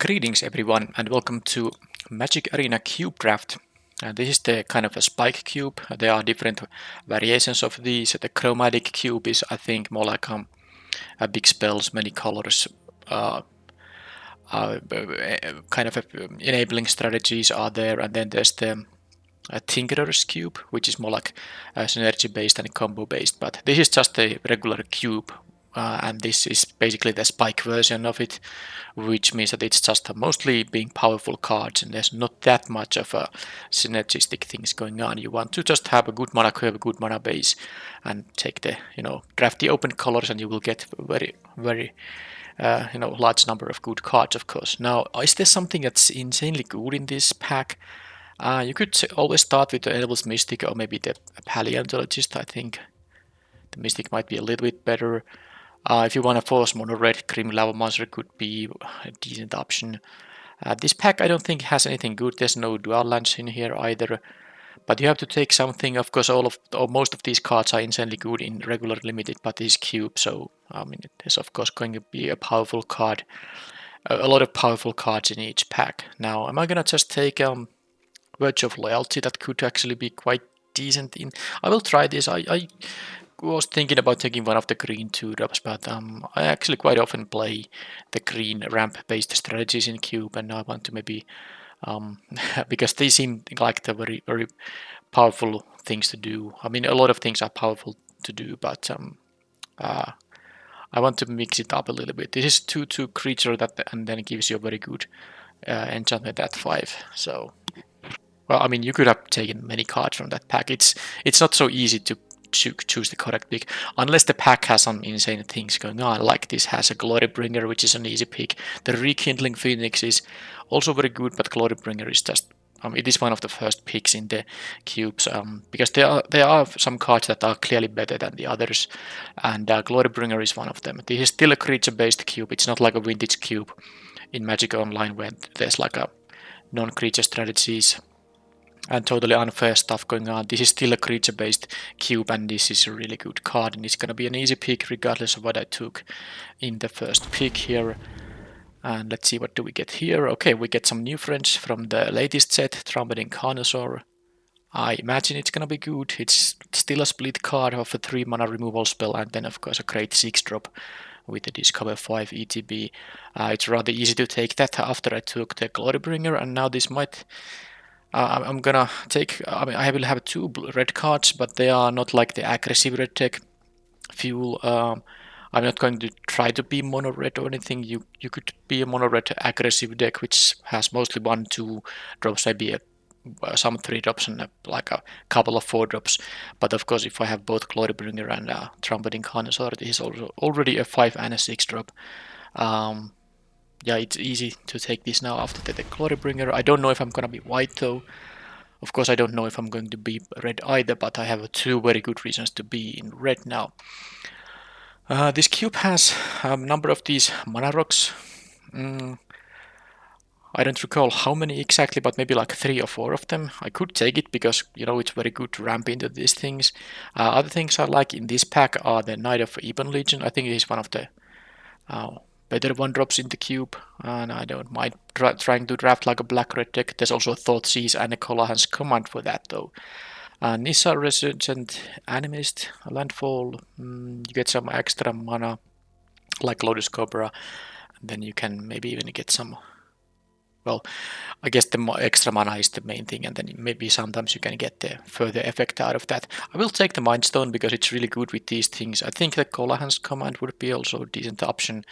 Greetings everyone and welcome to Magic Arena Cube Draft. This is the kind of a spike cube. There are different variations of these. The chromatic cube is I think more like a big spells, many colors, uh, kind of enabling strategies are there, and then there's the Tinkerer's cube, which is more like synergy based and combo based, but this is just a regular cube, and this is basically the spike version of it, which means that it's just mostly being powerful cards and there's not that much of a synergistic things going on. You want to just have a good mana curve, a good mana base, and take the draft the open colors, and you will get very large number of good cards, of course. Now, is there something that's insanely good in this pack? You could always start with the Elves Mystic or maybe the Paleontologist. I think the Mystic might be a little bit better. If you want to force mono red, Grim Lava Monster could be a decent option. This pack I don't think has anything good. There's no dual lands in here either. But you have to take something. Of course, most of these cards are insanely good in regular limited, but this cube. So I mean, there's of course going to be a powerful card, a lot of powerful cards in each pack. Now, am I gonna just take Verge of Loyalty? That could actually be quite decent. I will try this. I was thinking about taking one of the green 2-drops, but I actually quite often play the green ramp-based strategies in cube, and I want to maybe because they seem like the very powerful things to do. I mean, a lot of things are powerful to do, but uh, I want to mix it up a little bit. This is 2/2 creature that and then gives you a very good enchantment at 5. So, well, I mean, you could have taken many cards from that pack. It's not so easy to choose the correct pick unless the pack has some insane things going on, like this has a Glorybringer, which is an easy pick. The Rekindling Phoenix is also very good, but Glorybringer is just it is one of the first picks in the cubes, because there are some cards that are clearly better than the others, and Glorybringer is one of them. This is still a creature-based cube. It's not like a vintage cube in Magic Online where there's like a non-creature strategies and totally unfair stuff going on. This is still a creature-based cube, and this is a really good card, and it's gonna be an easy pick regardless of what I took in the first pick here. And let's see, what do we get here? Okay, we get some new friends from the latest set, Trumpeting Carnosaur. I imagine it's gonna be good. It's still a split card of a 3 mana removal spell, and then of course a great 6-drop with the Discover 5 ETB. It's rather easy to take that after I took the Glorybringer, and now this might I'm gonna take. I mean, I will have 2 red cards, but they are not like the aggressive red deck fuel. I'm not going to try to be mono red or anything. You could be a mono red aggressive deck, which has mostly 1/2 drops, maybe some 3 drops and like a couple of 4 drops. But of course, if I have both Glorybringer and Trumpeting Carnosaur, this is also already a 5 and a 6-drop. Yeah, it's easy to take this now after the Glorybringer. I don't know if I'm gonna be white though. Of course, I don't know if I'm going to be red either, but I have 2 very good reasons to be in red now. This cube has a number of these mana rocks. I don't recall how many exactly, but maybe like 3 or 4 of them. I could take it because, it's very good to ramp into these things. Other things I like in this pack are the Knight of Ebon Legion. I think it is one of the better 1-drops in the cube, and I don't mind trying to draft like a black-red deck. There's also Thoughtseize and a Colohan's Command for that though. Nissa Resurgent Animist, Landfall, you get some extra mana like Lotus Cobra, and then you can maybe even get some, well, I guess the extra mana is the main thing, and then maybe sometimes you can get the further effect out of that. I will take the Mind Stone because it's really good with these things. I think the Colohan's Command would be also a decent option.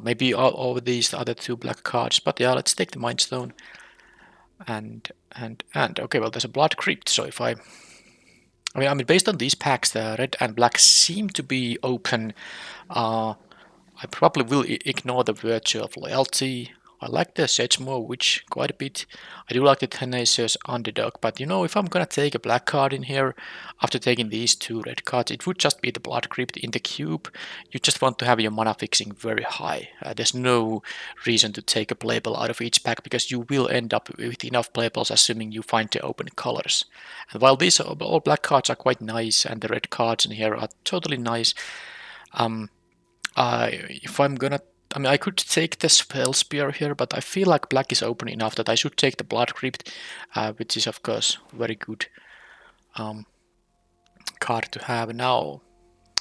Maybe over these other 2 black cards, but yeah, let's take the Mind Stone. And okay, well, there's a Blood Crypt. So if I mean, based on these packs, the red and black seem to be open. I probably will ignore the Virtue of Loyalty. I like the Sedgemoor Witch quite a bit. I do like the Tenacious Underdog, but if I'm gonna take a black card in here, after taking these 2 red cards, it would just be the Blood Crypt in the cube. You just want to have your mana fixing very high. There's no reason to take a playable out of each pack, because you will end up with enough playables assuming you find the open colors. And while these all black cards are quite nice, and the red cards in here are totally nice, if I'm gonna I mean, I could take the Spell Spear here, but I feel like black is open enough that I should take the Blood Crypt, which is of course very good card to have now.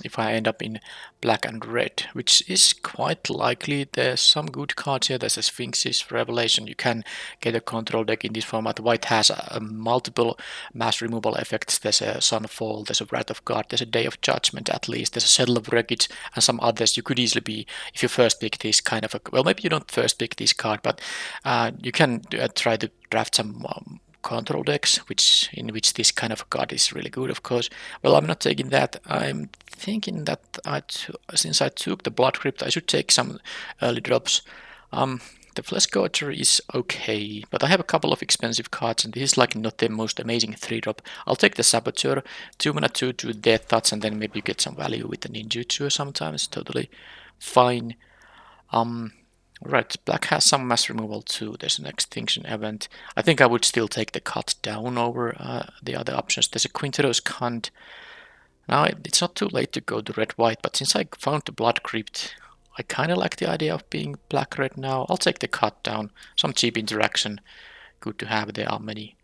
If I end up in black and red, which is quite likely. There's some good cards here. There's a Sphinx's Revelation. You can get a control deck in this format. White has multiple mass removal effects. There's a Sunfall, there's a Wrath of God, there's a Day of Judgment at least, there's a Settle of Wreckage, and some others. You could easily be, if you first pick this kind of a, well, maybe you don't first pick this card, but you can try to draft some control decks, in which this kind of card is really good, of course. Well, I'm not taking that. I'm thinking that since I took the Blood Crypt, I should take some early drops. The Flesh Gorger is okay, but I have a couple of expensive cards, and this is like not the most amazing 3-drop. I'll take the Saboteur, 2 mana 2 Death Touch, and then maybe you get some value with the Ninjutsu sometimes. Totally fine. Right, black has some mass removal too. There's an extinction event. I think I would still take the cut down over the other options. There's a Quinteros Cunt. Now it's not too late to go to red-white, but since I found the Blood Crypt, I kind of like the idea of being black-red now. I'll take the cut down. Some cheap interaction. Good to have. There are many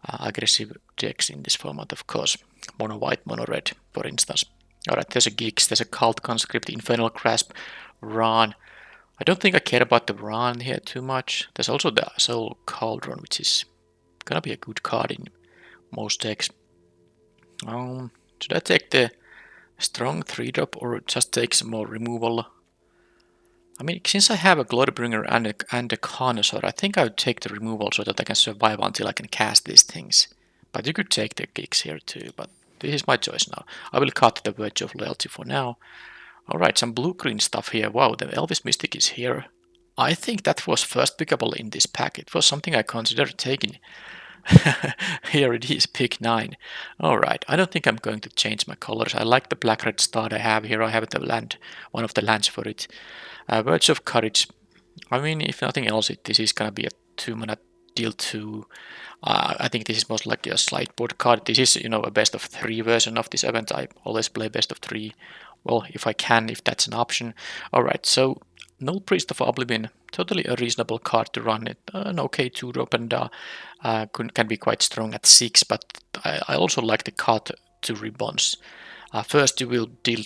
aggressive decks in this format, of course. Mono-white, mono-red, for instance. Alright, there's a Gix, there's a Cult Conscript, Infernal Grasp, Ran. I don't think I care about the Ran here too much. There's also the Soul Cauldron, which is gonna be a good card in most decks. Should I take the strong 3-drop or just take some more removal? I mean, since I have a Glorybringer and a Carnosaur, I think I would take the removal so that I can survive until I can cast these things. But you could take the Gix here too, but this is my choice now. I will cut the Verge of Loyalty for now. Alright, some blue-green stuff here. Wow, the Elvis Mystic is here. I think that was first pickable in this pack. It was something I considered taking. Here it is, pick 9. Alright, I don't think I'm going to change my colors. I like the black-red start I have here. I have the land, one of the lands for it. Words of Courage. I mean, if nothing else, this is gonna be a 2 mana deal 2. I think this is most likely a sideboard card. This is, a best of 3 version of this event. I always play best of 3. Well, if I can, if that's an option. Alright, so Null Priest of Oblivion, totally a reasonable card to run it. An okay 2-drop and can be quite strong at 6, but I also like the card to ribbons. First you will deal,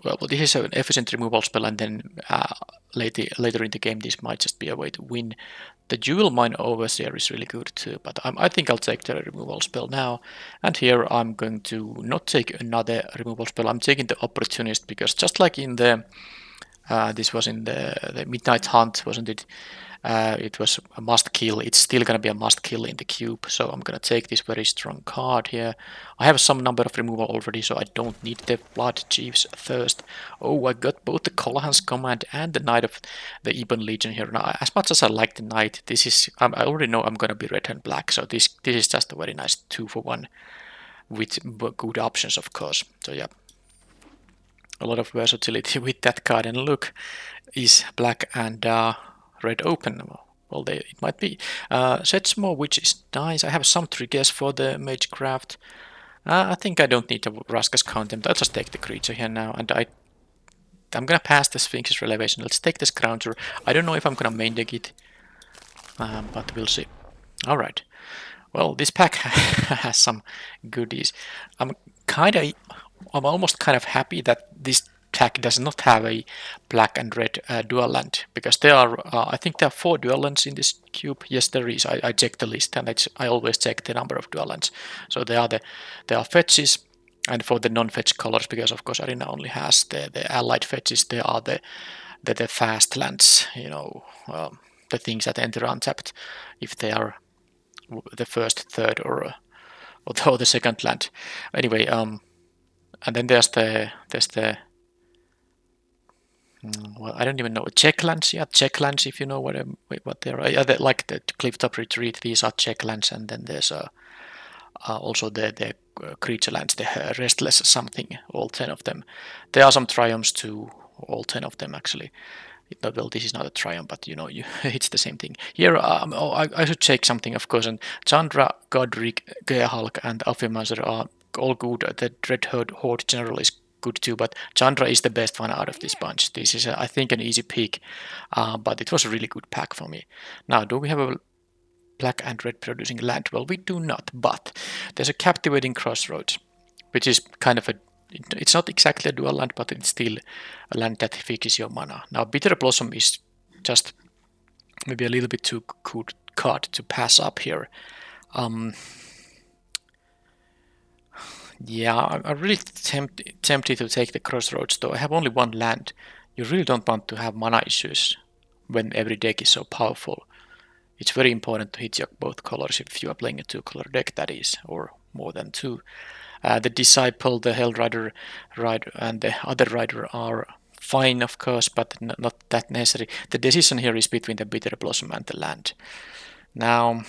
well, this is an efficient removal spell, and then later in the game this might just be a way to win. The Jewel Mine Overseer is really good too, but I think I'll take the removal spell now. And here I'm going to not take another removal spell. I'm taking the Opportunist, because just like in the this was in the Midnight Hunt, wasn't it? It was a must kill. It's still gonna be a must kill in the cube, so I'm gonna take this very strong card here. I have some number of removal already, so I don't need the Blood Chief's Thirst. Oh, I got both the Colohan's Command and the Knight of the Ebon Legion here. Now, as much as I like the Knight, this is I already know I'm gonna be red and black, so this is just a very nice 2-for-1 with good options, of course. So yeah, a lot of versatility with that card. And look, is black and red open? Well, it might be. Sets more, which is nice. I have some triggers for the Magecraft. I think I don't need the Raska's Contempt. I'll just take the creature here now, and I'm gonna pass the Sphinx's Revelation. Let's take the Scrounger. I don't know if I'm gonna main deck it, but we'll see. Alright. Well, this pack has some goodies. I'm almost kind of happy that this pack does not have a black and red dual land, because there are, I think there are 4 dual lands in this cube. Yes, there is. I checked the list, and I always check the number of dual lands. So there are fetches, and for the non-fetch colors, because of course Arena only has the allied fetches, there are the fast lands, the things that enter untapped if they are the first, third, or the second land. Anyway, and then there's the well, I don't even know, checklands. Yeah, checklands, if you know what they are. Yeah, like the Clifftop Retreat, these are checklands, and then there's also the creature lands, the Restless something, all 10 of them. There are some triumphs too, all 10 of them actually. Well, this is not a triumph, but it's the same thing. Here, I should check something, of course, and Chandra, Godric, Gearhulk, and Alfheimauser are all good. The Dread Horde General is good too, but Chandra is the best one out of this bunch. This is, I think, an easy pick, but it was a really good pack for me. Now, do we have a black and red producing land? Well, we do not, but there's a captivating crossroads, which is kind of a, it's not exactly a dual land, but it's still a land that fixes your mana. Now, Bitter Blossom is just maybe a little bit too good card to pass up here. Yeah, I'm really tempted to take the crossroads, though I have only one land. You really don't want to have mana issues when every deck is so powerful. It's very important to hit your both colors if you are playing a two-color deck, that is, or more than two. The Disciple, the Hell Rider, and the other Rider are fine, of course, but not that necessary. The decision here is between the Bitter Blossom and the land. Now,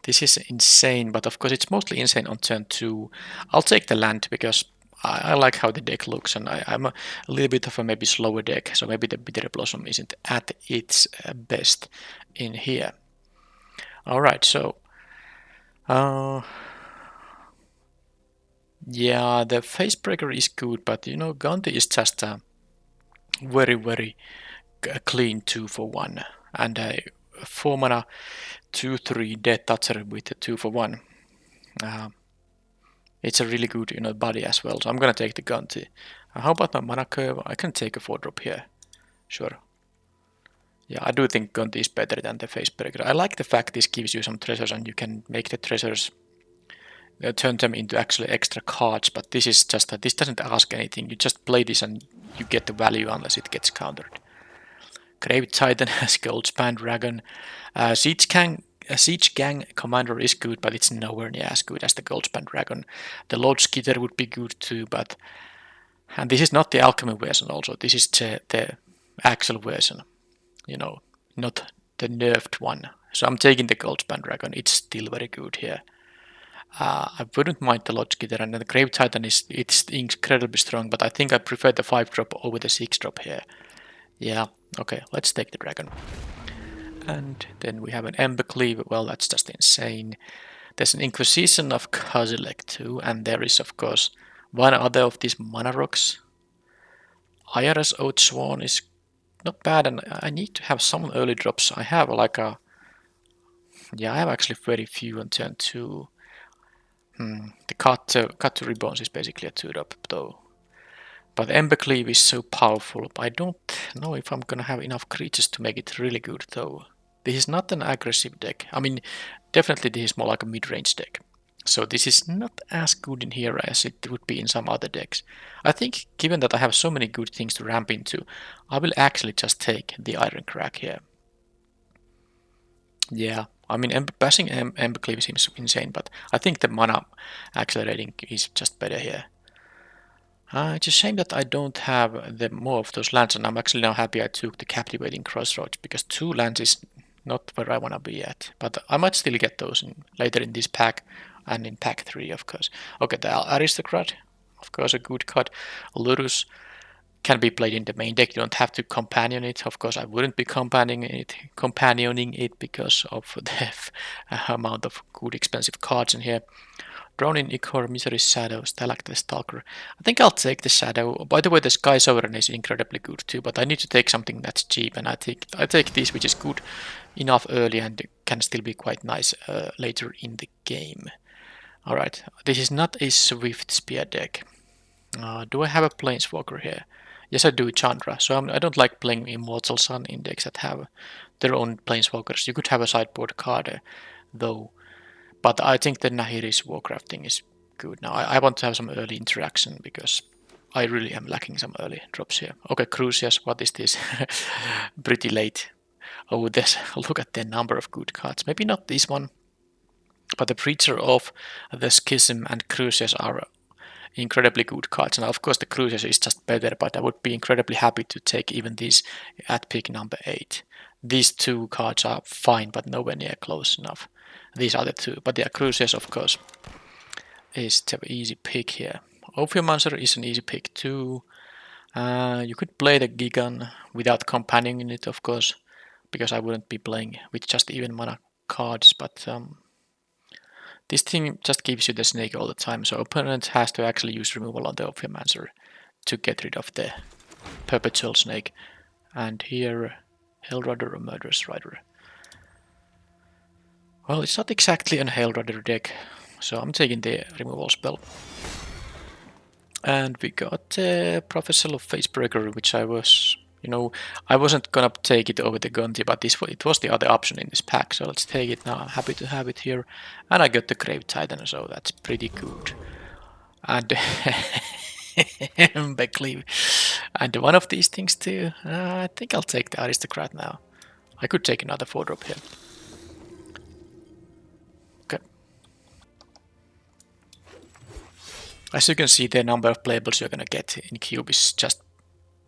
this is insane, but of course it's mostly insane on turn 2. I'll take the land because I like how the deck looks, and I'm a little bit of a maybe slower deck, so maybe the Bitter Blossom isn't at its best in here. Alright, so yeah, the Facebreaker is good, but you know, Gunty is just a very clean 2 for 1, and a 4 mana 2/3 Death Toucher with a 2 for 1. It's a really good, you know, body as well, so I'm gonna take the Gunty. How about my mana curve? I can take a 4-drop here. Sure. Yeah, I do think Gunty is better than the Facebreaker. I like the fact this gives you some treasures and you can make the treasures turn them into actually extra cards, but this is just this doesn't ask anything. You just play this and you get the value unless it gets countered. Grave Titan has Goldspan Dragon. Siege Gang Commander is good, but it's nowhere near as good as the Goldspan Dragon. The Lord Skitter would be good too, but and this is not the Alchemy version also. This is the actual version, you know, not the nerfed one. So I'm taking the Goldspan Dragon. It's still very good here. I wouldn't mind the Lord Skitter, and the Grave Titan it's incredibly strong, but I think I prefer the 5-drop over the 6-drop here. Yeah, okay, let's take the dragon. And then we have an Embercleave. Well, that's just insane. There's an Inquisition of Kozilek too, and there is, of course, one other of these mana rocks. IRS Oath Swan is not bad, and I need to have some early drops. I have like a... Yeah, I have actually very few on turn 2. The cut to Ribbons is basically a 2-drop though. But Embercleave is so powerful. I don't know if I'm gonna have enough creatures to make it really good though. This is not an aggressive deck. I mean, definitely this is more like a mid-range deck. So this is not as good in here as it would be in some other decks. I think given that I have so many good things to ramp into, I will actually just take the Iron Crack here. Yeah, I mean, passing Embercleave seems insane, but I think the mana accelerating is just better here. It's a shame that I don't have the more of those lands, and I'm actually now happy I took the Captivating Crossroads, because 2 lands is not where I want to be at. But I might still get those later in this pack, and in pack 3, of course. Okay, the Aristocrat, of course, a good card. Lurus can be played in the main deck. You don't have to companion it. Of course, I wouldn't be companioning it because of the amount of good expensive cards in here. Drone in Ichor, Misery Shadow, Stalactite Stalker. I think I'll take the Shadow. By the way, the Sky Sovereign is incredibly good too, but I need to take something that's cheap, and I take this, which is good enough early and can still be quite nice later in the game. Alright, this is not a Swift Spear deck. Do I have a Planeswalker here? Yes, I do, Chandra. So I don't like playing Immortal Sun in decks that have their own Planeswalkers. You could have a sideboard card, though. But I think the Nahiri's Warcrafting is good. Now I want to have some early interaction because I really am lacking some early drops here. Okay, Crucius, what is this? Pretty late. Oh, look at the number of good cards. Maybe not this one, but the Preacher of the Schism and Crucius are incredibly good cards. Now, of course, the Crucius is just better, but I would be incredibly happy to take even these at pick number 8. These 2 cards are fine, but nowhere near close enough. These are the 2, but yeah, Crucius, of course, is the easy pick here. Ophiomancer is an easy pick too. You could play the Gigan without companioning it, of course, because I wouldn't be playing with just even mana cards, but this thing just gives you the snake all the time, so opponent has to actually use removal on the Ophiomancer to get rid of the Perpetual Snake. And here, Hellrider or Murderous Rider. Well, it's not exactly an Hellrider deck, so I'm taking the removal spell. And we got Professor of Facebreaker, which I was, I wasn't gonna take it over the Gunti, but it was the other option in this pack, so let's take it now. I'm happy to have it here. And I got the Grave Titan, so that's pretty good. And Beckley. And one of these things too. I think I'll take the Aristocrat now. I could take another 4-drop here. Okay. As you can see, the number of playables you're gonna get in Cube is just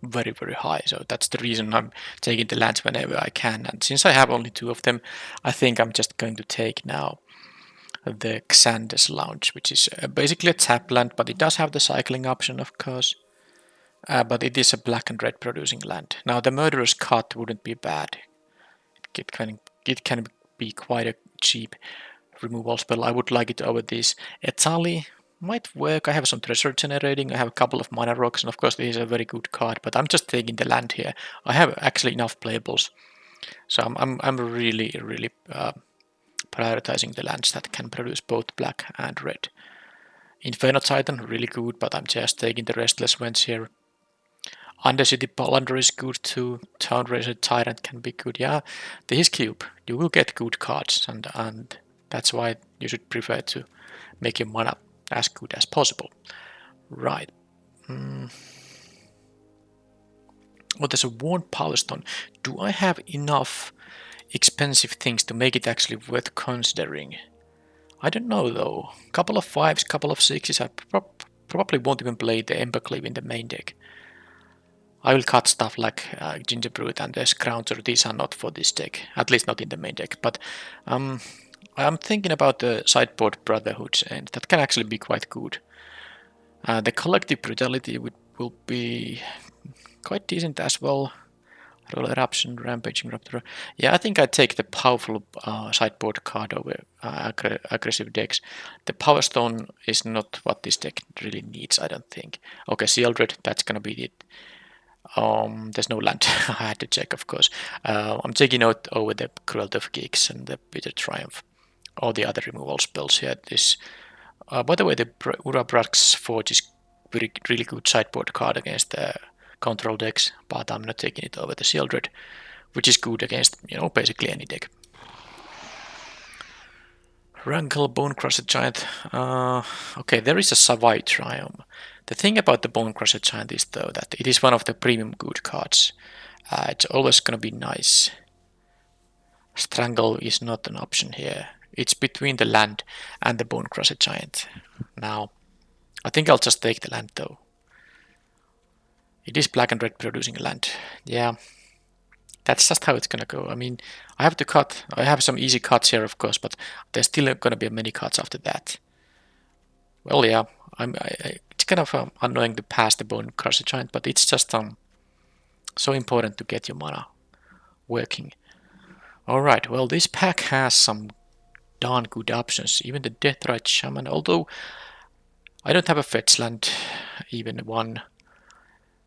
very, very high. So that's the reason I'm taking the lands whenever I can. And since I have only 2 of them, I think I'm just going to take now the Xander's Lounge, which is basically a tap land, but it does have the cycling option, of course. But it is a black and red producing land. Now the Murderous Cut wouldn't be bad. It can be quite a cheap removal spell. I would like it over this. Etali might work. I have some treasure generating. I have a couple of mana rocks, and of course this is a very good card. But I'm just taking the land here. I have actually enough playables, so I'm really prioritizing the lands that can produce both black and red. Inferno Titan really good, but I'm just taking the Restless Winds here. Undercity Palander is good too. Town Racer Tyrant can be good. Yeah, this is Cube. You will get good cards, and that's why you should prefer to make your mana as good as possible. Right. Well, there's a Worn Power Stone. Do I have enough expensive things to make it actually worth considering? I don't know though. Couple of 5s, couple of 6s. I probably won't even play the Embercleave in the main deck. I will cut stuff like Gingerbrute and the Scrounger. These are not for this deck, at least not in the main deck. But I'm thinking about the sideboard Brotherhoods, and that can actually be quite good. The Collective Brutality will be quite decent as well. Roller Eruption, Rampaging Raptor. Yeah, I think I take the powerful sideboard card over aggressive decks. The Power Stone is not what this deck really needs, I don't think. Okay, Sealdred, that's gonna be it. There's no land. I had to check, of course. I'm taking out over the Cruelty of Geeks and the Bitter Triumph. All the other removal spells here. This, by the way, the Urabrax Forge is really good sideboard card against the control decks, but I'm not taking it over the Sealdred, which is good against, basically any deck. Rankle, Bonecrusher Giant. Okay, there is a Savai Triumph. The thing about the Bonecrusher Giant is, though, that it is one of the premium good cards. It's always gonna be nice. Strangle is not an option here. It's between the land and the Bonecrusher Giant. Now, I think I'll just take the land, though. It is black and red producing land. Yeah, that's just how it's gonna go. I mean, I have to cut. I have some easy cuts here, of course, but there's still gonna be many cuts after that. Well, yeah, it's kind of annoying to pass the Bonecrusher Giant, but it's just so important to get your mana working. Alright, well, this pack has some darn good options. Even the Deathrite Shaman, although I don't have a fetch land, even one.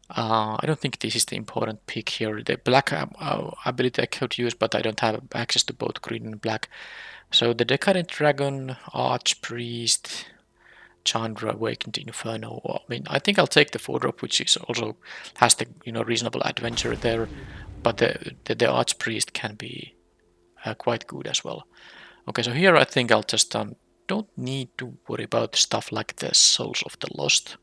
I don't think this is the important pick here. The black ability I could use, but I don't have access to both green and black. So the Decadent Dragon, Archpriest, Chandra, Awakened Inferno. I mean, I think I'll take the 4-drop, which is also has the reasonable adventure there. But the Archpriest can be quite good as well. Okay, so here I think I'll just don't need to worry about stuff like the Souls of the Lost.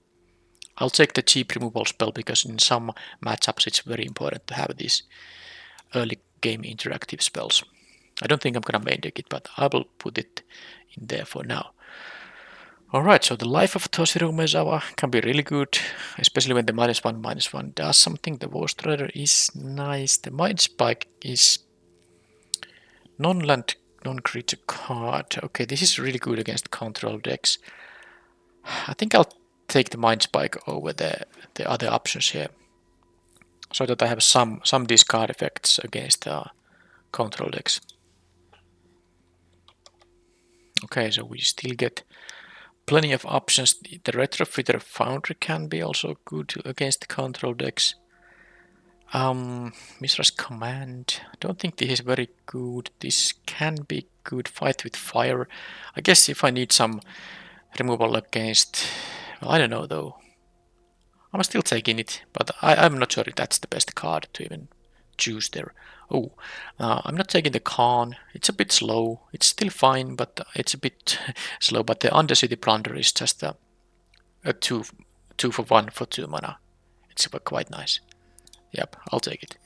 I'll take the cheap removal spell because in some matchups it's very important to have these early game interactive spells. I don't think I'm gonna main deck it, but I will put it in there for now. Alright, so the Life of Toshiro Umezawa can be really good, especially when the -1/-1 does something. The War Strider is nice. The Mind Spike is non-land, non-creature card. Okay, this is really good against control decks. I think I'll take the Mind Spike over the other options here, so that I have some discard effects against control decks. Okay, so we still get plenty of options. The Retrofitter Foundry can be also good against control decks. Mishra's Command. I don't think this is very good. This can be good. Fight with Fire. I guess if I need some removal against... Well, I don't know though. I'm still taking it, but I'm not sure if that's the best card to even choose there. Oh, I'm not taking the Khan. It's a bit slow. It's still fine, but it's a bit slow. But the Undercity Plunder is just a two for 1 for 2 mana. It's quite nice. Yep, I'll take it.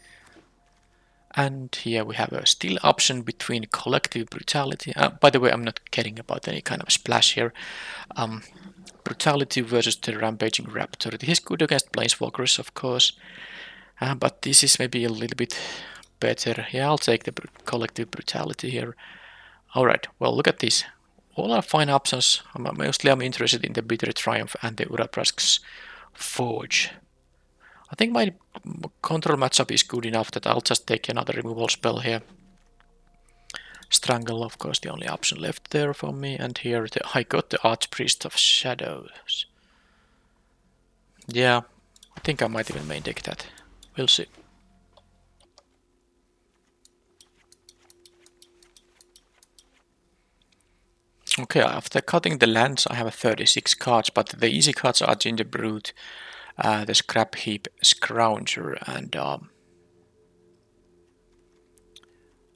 And here we have a still option between Collective Brutality. By the way, I'm not caring about any kind of splash here. Brutality versus the Rampaging Raptor. This is good against Planeswalkers, of course. But this is maybe a little bit better. Yeah, I'll take the Collective Brutality here. Alright, well, look at this. All are fine options. Mostly I'm interested in the Bitter Triumph and the Uraprask's Forge. I think my control matchup is good enough that I'll just take another removal spell here. Strangle, of course, the only option left there for me. And here I got the Archpriest of Shadows. Yeah, I think I might even main deck that. We'll see. Okay, after cutting the lands, I have 36 cards, but the easy cards are Ginger Brute, the Scrap Heap Scrounger, and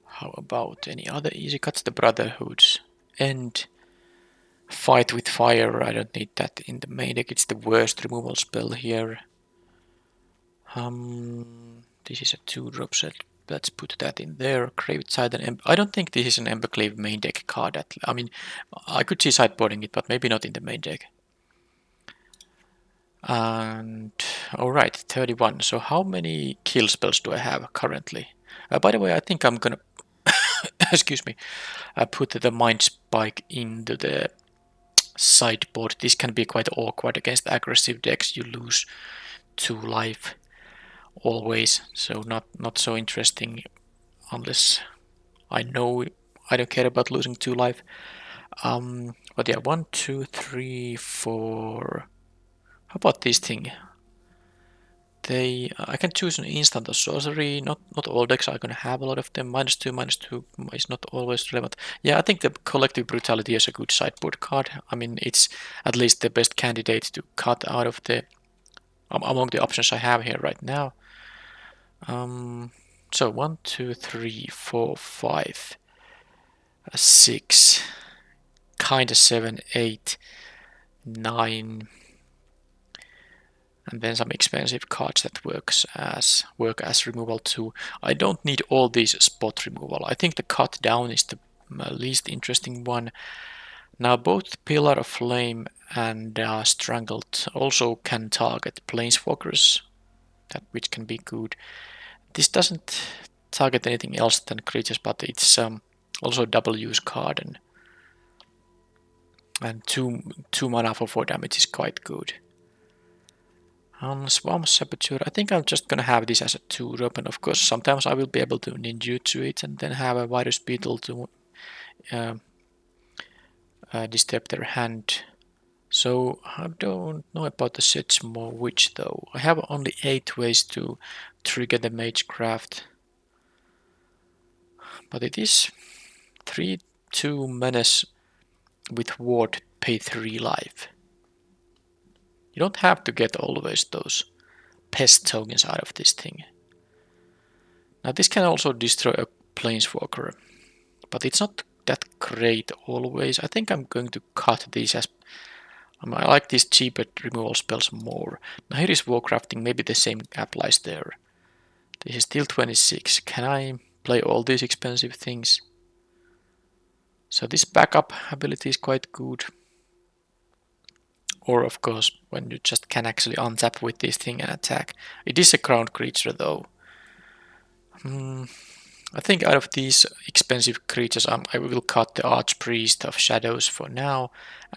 how about any other easy cards? The Brotherhood's End, Fight with Fire. I don't need that in the main deck. It's the worst removal spell here. This is a 2-drop set. Let's put that in there. Craved Titan. I don't think this is an Emberclave main deck card. I mean, I could see sideboarding it, but maybe not in the main deck. And alright, 31. So how many kill spells do I have currently? By the way, I think I'm gonna excuse me, put the Mind Spike into the sideboard. This can be quite awkward against aggressive decks. You lose 2 life always, so not so interesting unless I know I don't care about losing 2 life. But yeah, 1, 2, 3, 4. How about this thing? I can choose an instant or sorcery. Not all decks are gonna have a lot of them. -2 is not always relevant. Yeah, I think the Collective Brutality is a good sideboard card. I mean, it's at least the best candidate to cut out of the among the options I have here right now. So 1, 2, 3, 4, 5, 6, kinda 7, 8, 9. And then some expensive cards that work as removal too. I don't need all these spot removal. I think the cut down is the least interesting one. Now both Pillar of Flame and Strangled also can target Planeswalkers, which can be good. This doesn't target anything else than creatures, but it's also a double use card, and two mana for 4 damage is quite good. Swamp Saboteur, I think I'm just gonna have this as a 2-drop, and of course sometimes I will be able to ninjutsu it and then have a Virus Beetle to disturb their hand. So I don't know about the Sedgemoor Witch though. I have only 8 ways to trigger the Magecraft. But it is 3/2 menace with ward, pay 3 life. You don't have to get always those pest tokens out of this thing. Now this can also destroy a Planeswalker, but it's not that great always. I think I'm going to cut these as I like these cheaper removal spells more. Now here is Warcrafting, maybe the same applies there. This is still 26. Can I play all these expensive things? So this backup ability is quite good. Or of course, when you just can actually untap with this thing and attack. It is a ground creature though. I think out of these expensive creatures, I will cut the Archpriest of Shadows for now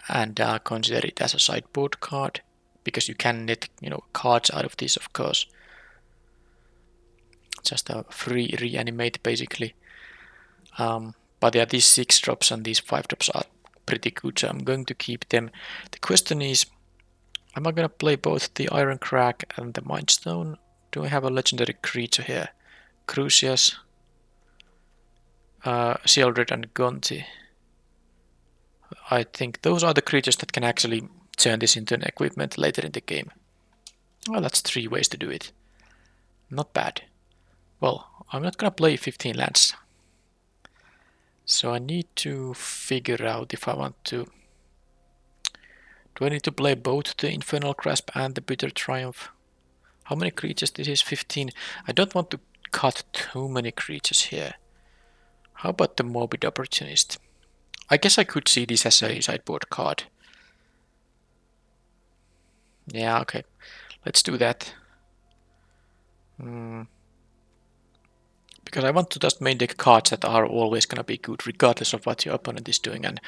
and consider it as a sideboard card, because you can net cards out of this, of course. Just a free reanimate basically. But yeah, these 6 drops and these 5 drops are pretty good, so I'm going to keep them. The question is, am I gonna play both the Iron Crack and the Mind Stone? Do I have a legendary creature here? Crucius, Shieldred and Gonti. I think those are the creatures that can actually turn this into an equipment later in the game. Well, that's 3 ways to do it. Not bad. Well, I'm not gonna play 15 lands. So I need to figure out if I want to... Do I need to play both the Infernal Grasp and the Bitter Triumph? How many creatures? This is 15. I don't want to cut too many creatures here. How about the Morbid Opportunist? I guess I could see this as a sideboard card. Yeah, okay. Let's do that. Because I want to just main deck cards that are always gonna be good, regardless of what your opponent is doing. And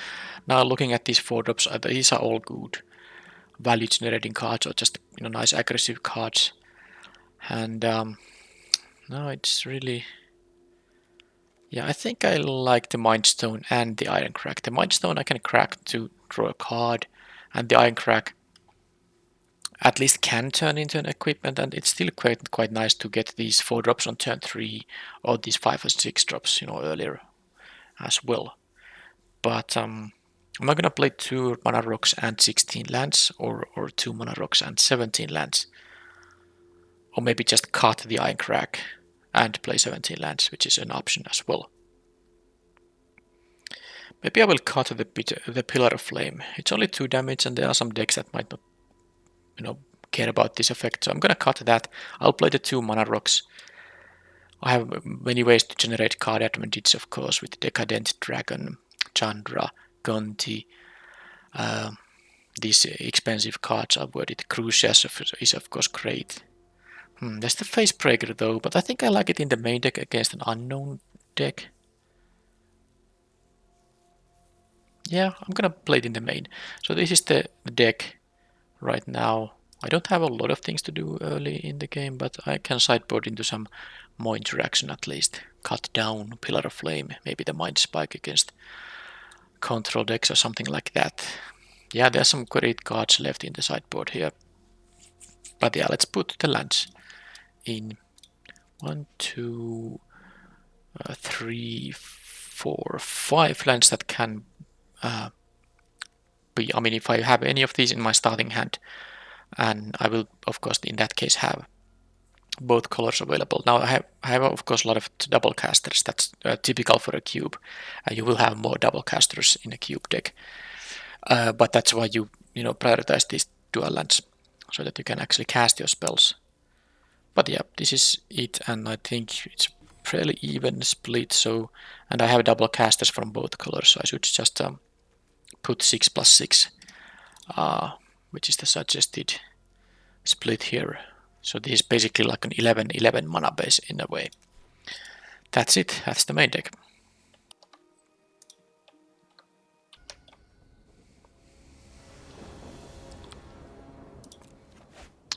now looking at these 4-drops, these are all good value generating cards, or just nice aggressive cards. And no, it's really... Yeah, I think I like the Mind Stone and the Iron Crack. The Mind Stone I can crack to draw a card, and the Iron Crack at least can turn into an equipment, and it's still quite nice to get these 4-drops on turn 3, or these 5 or 6 drops, earlier as well. But am I gonna play 2 mana rocks and 16 lands, or 2 mana rocks and 17 lands? Or maybe just cut the Iron Crack and play 17 lands, which is an option as well. Maybe I will cut the Pillar of Flame. It's only 2 damage, and there are some decks that might not care about this effect, so I'm gonna cut that. I'll play the 2 mana rocks. I have many ways to generate card advantage, of course, with Decadent Dragon, Chandra, Gonti. These expensive cards are worth it. Crucius is of course great. There's the Facebreaker though, but I think I like it in the main deck against an unknown deck. Yeah, I'm gonna play it in the main. So this is the deck right now. I don't have a lot of things to do early in the game, but I can sideboard into some more interaction at least. Cut down Pillar of Flame, maybe the Mind Spike against control decks or something like that. Yeah, there's some great cards left in the sideboard here. But yeah, let's put the lands in. 1, 2, 3, 4, 5 lands that can be... I mean, if I have any of these in my starting hand, and I will, of course, in that case have both colors available. Now I have of course a lot of double casters. That's typical for a cube. You will have more double casters in a cube deck, but that's why you prioritize these dual lands, so that you can actually cast your spells. But yeah, this is it, and I think it's fairly even split. So, and I have double casters from both colors, so I should just put 6+6, which is the suggested split here. So this is basically like an 11/11 mana base in a way. That's it, that's the main deck.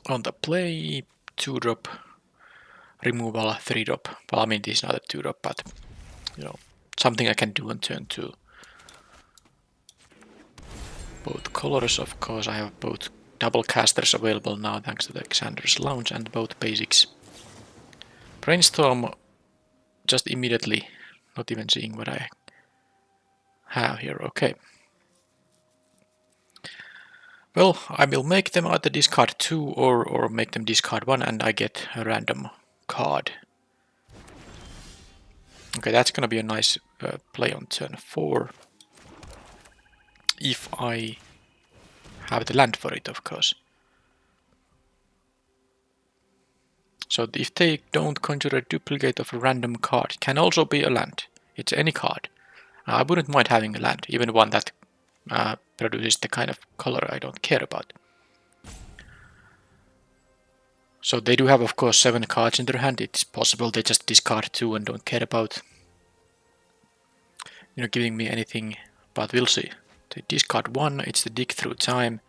On the play, 2-drop, removal, 3-drop. Well, I mean, this is not a 2-drop, but something I can do on turn 2. Both colors, of course. I have both double casters available now thanks to the Xander's Lounge, and both basics. Brainstorm just immediately, not even seeing what I have here. Okay. Well, I will make them either discard 2 or make them discard 1, and I get a random card. Okay, that's gonna be a nice play on turn 4. If I have the land for it, of course. So if they don't conjure a duplicate of a random card, it can also be a land. It's any card. I wouldn't mind having a land, even one that produces the kind of color I don't care about. So they do have, of course, 7 cards in their hand. It's possible they just discard 2 and don't care about giving me anything, but we'll see. They discard 1, it's the Dig Through Time.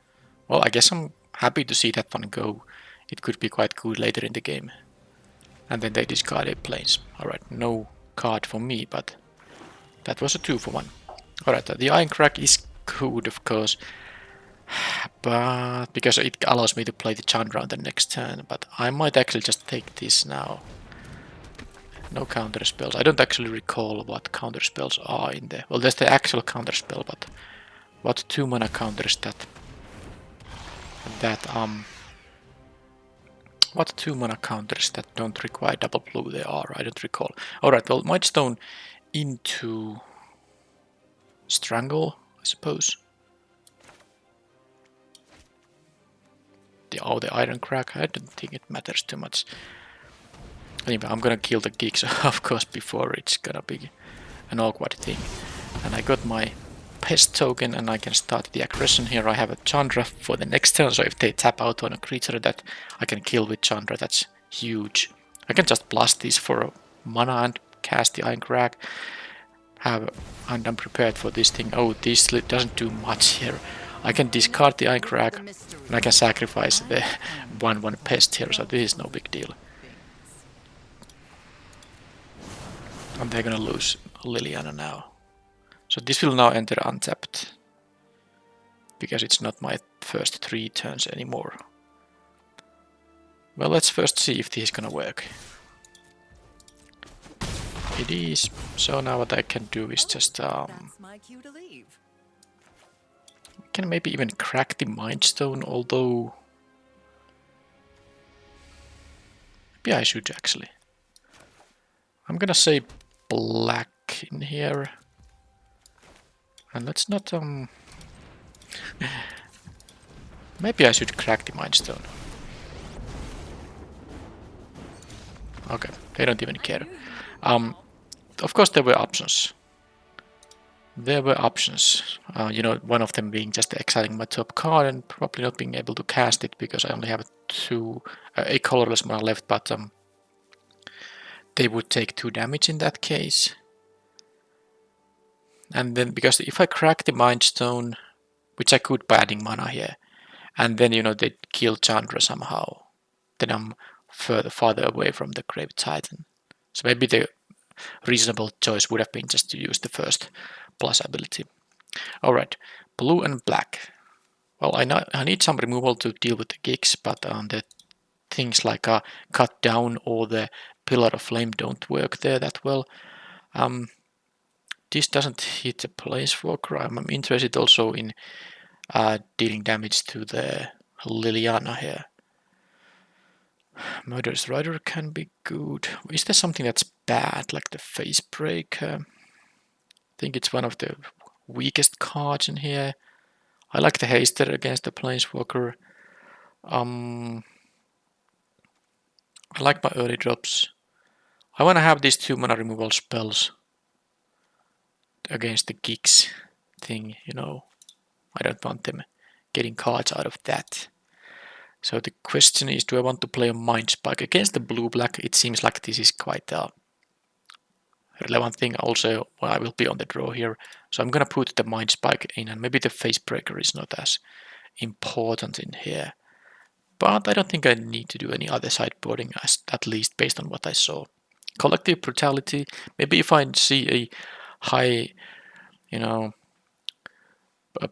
Well, I guess I'm happy to see that one go. It could be quite good later in the game. And then they discard a Plains. Alright, no card for me, but that was a 2 for 1. Alright, the Iron Crack is good, of course. But because it allows me to play the Chandra on the next turn, but I might actually just take this now. No counter spells. I don't actually recall what counter spells are in there. Well, there's the actual counter spell, but what 2 mana counters that? What 2 mana counters that don't require double blue there are? I don't recall. Alright, well, Might Stone into Strangle, I suppose. The Iron Crack, I don't think it matters too much. Anyway, I'm gonna kill the geeks, of course, before it's gonna be an awkward thing. And I got my Pest token and I can start the aggression here. I have a Chandra for the next turn, so if they tap out on a creature that I can kill with Chandra, that's huge. I can just blast these for a mana and cast the Iron Crack. And I'm prepared for this thing. Oh, this doesn't do much here. I can discard the Iron Crack and I can sacrifice the 1/1 Pest here, so this is no big deal. And they're gonna lose Liliana now. So this will now enter untapped, because it's not my first 3 turns anymore. Well, let's first see if this is gonna work. It is. So now what I can do is just can maybe even crack the Mind Stone, although maybe I should actually. I'm gonna say black in here. And let's not maybe I should crack the Mind Stone. Okay, they don't even care. Of course there were options. There were options. You know, one of them being just exiling my top card and probably not being able to cast it because I only have a colorless mana left, but they would take 2 damage in that case. And then, because if I crack the Mind Stone, which I could by adding mana here, and then, you know, they kill Chandra somehow, then I'm farther away from the Grave Titan. So maybe the reasonable choice would have been just to use the first plus ability. Alright, blue and black. Well, I need some removal to deal with the gigs, but the things like Cut Down or the Pillar of Flame don't work there that well. This doesn't hit a Planeswalker. I'm interested also in dealing damage to the Liliana here. Murderous Rider can be good. Is there something that's bad, like the Face Breaker? I think it's one of the weakest cards in here. I like the Haster against the Planeswalker. I like my early drops. I want to have these 2 mana removal spells against the gigs thing, you know. I don't want them getting cards out of that. So the question is, do I want to play a Mind Spike against the blue-black? It seems like this is quite a relevant thing. Also, I will be on the draw here, so I'm gonna put the Mind Spike in, and maybe the Face Breaker is not as important in here. But I don't think I need to do any other sideboarding, at least based on what I saw. Collective Brutality. Maybe if I see a high, you know, a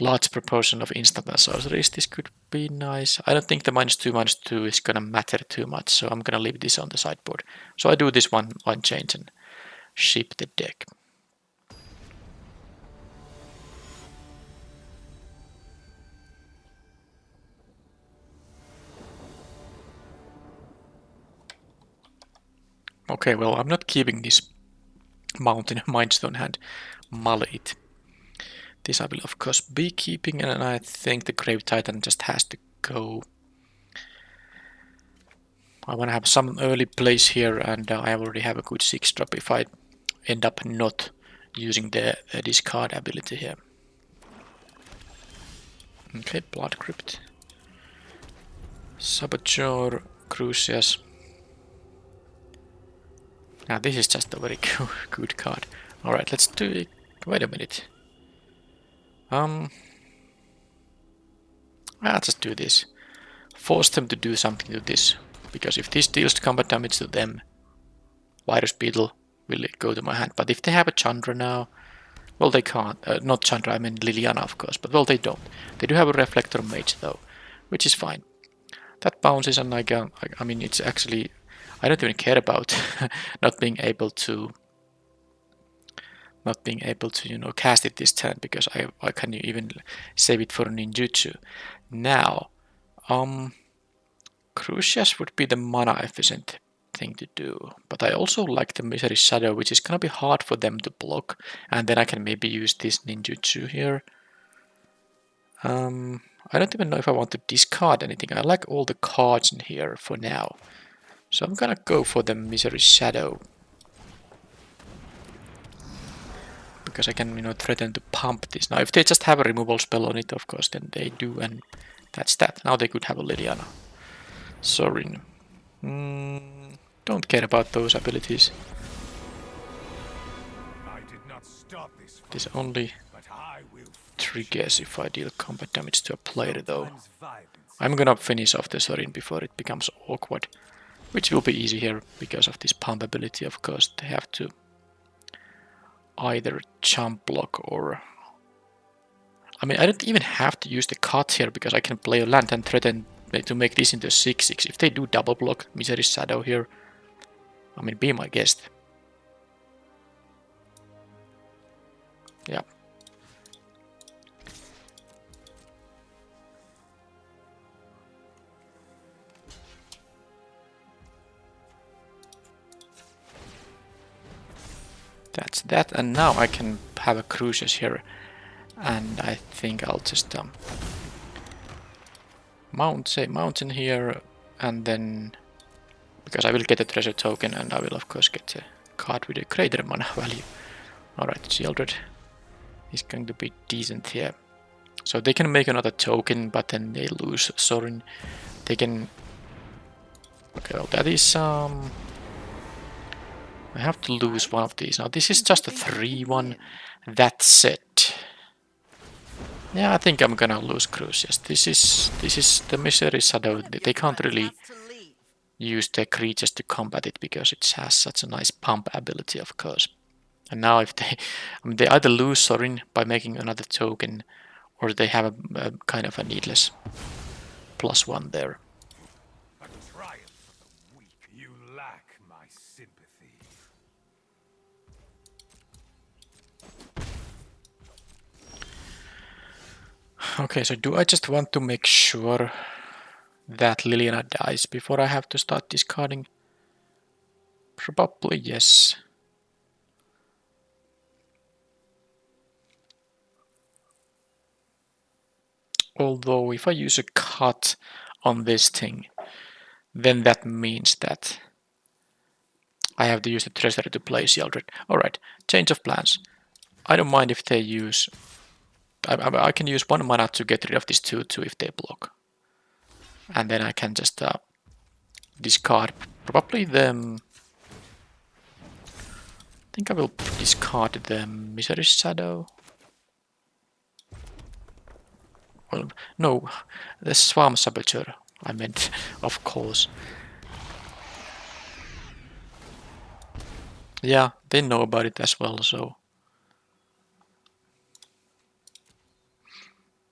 large proportion of instant and sorceries, this could be nice. I don't think the -2/-2 is gonna matter too much, so I'm gonna leave this on the sideboard. So I do this one change and ship the deck. Okay, well, I'm not keeping this Mountain Mindstone hand. Mull it. This I will of course be keeping, and I think the Grave Titan just has to go. I want to have some early plays here, and I already have a good 6-drop if I end up not using the discard ability here. Okay, Blood Crypt. Saboteur, Crucius. Now this is just a very good card. Alright, let's do it. Wait a minute. I'll just do this. Force them to do something to this. Because if this deals combat damage to them, Virus Beetle will go to my hand. But if they have a Chandra now, Well, they can't. Not Chandra, I mean Liliana, of course. But, well, they don't. They do have a Reflector Mage, though, which is fine. That bounces, and I mean, it's actually... I don't even care about not being able to... you know, cast it this turn, because I can even save it for ninjutsu. Now, Crucius would be the mana efficient thing to do, but I also like the Misery Shadow, which is gonna be hard for them to block, and then I can maybe use this ninjutsu here. I don't even know if I want to discard anything. I like all the cards in here for now, so I'm gonna go for the Misery Shadow, because I can, you know, threaten to pump this. Now, if they just have a removal spell on it, of course, then they do, and that's that. Now they could have a Liliana. Sorin. Don't care about those abilities. This only triggers if I deal combat damage to a player, though. I'm gonna finish off the Sorin before it becomes awkward, which will be easy here because of this pump ability. Of course, they have to either jump block or... I mean, I don't even have to use the cut here, because I can play a land and threaten to make this into a 6/6. If they do double block Misery Shadow here, I mean, be my guest. Yeah. That's that, and now I can have a Crucius here, and I think I'll just mountain here, and then, because I will get a treasure token, and I will of course get a card with a greater mana value. Alright, Shieldred is going to be decent here. So they can make another token, but then they lose Sorin. They can... Okay, well, that is... I have to lose one of these. Now, this is just a 3-1. That's it. Yeah, I think I'm gonna lose Crucius. This is the Misery Shadow. They can't really use their creatures to combat it, because it has such a nice pump ability, of course. And now if they... I mean, they either lose Sorin by making another token, or they have a kind of a needless +1 there. Okay, so do I just want to make sure that Liliana dies before I have to start discarding? Probably yes. Although if I use a cut on this thing, then that means that I have to use the treasury to play Shieldred. Alright, change of plans. I don't mind if they use... I can use 1 mana to get rid of this 2/2 if they block. And then I can just discard probably the... I think I will discard the Misery Shadow. Well, no, the Swarm Saboteur, I meant, of course. Yeah, they know about it as well, so...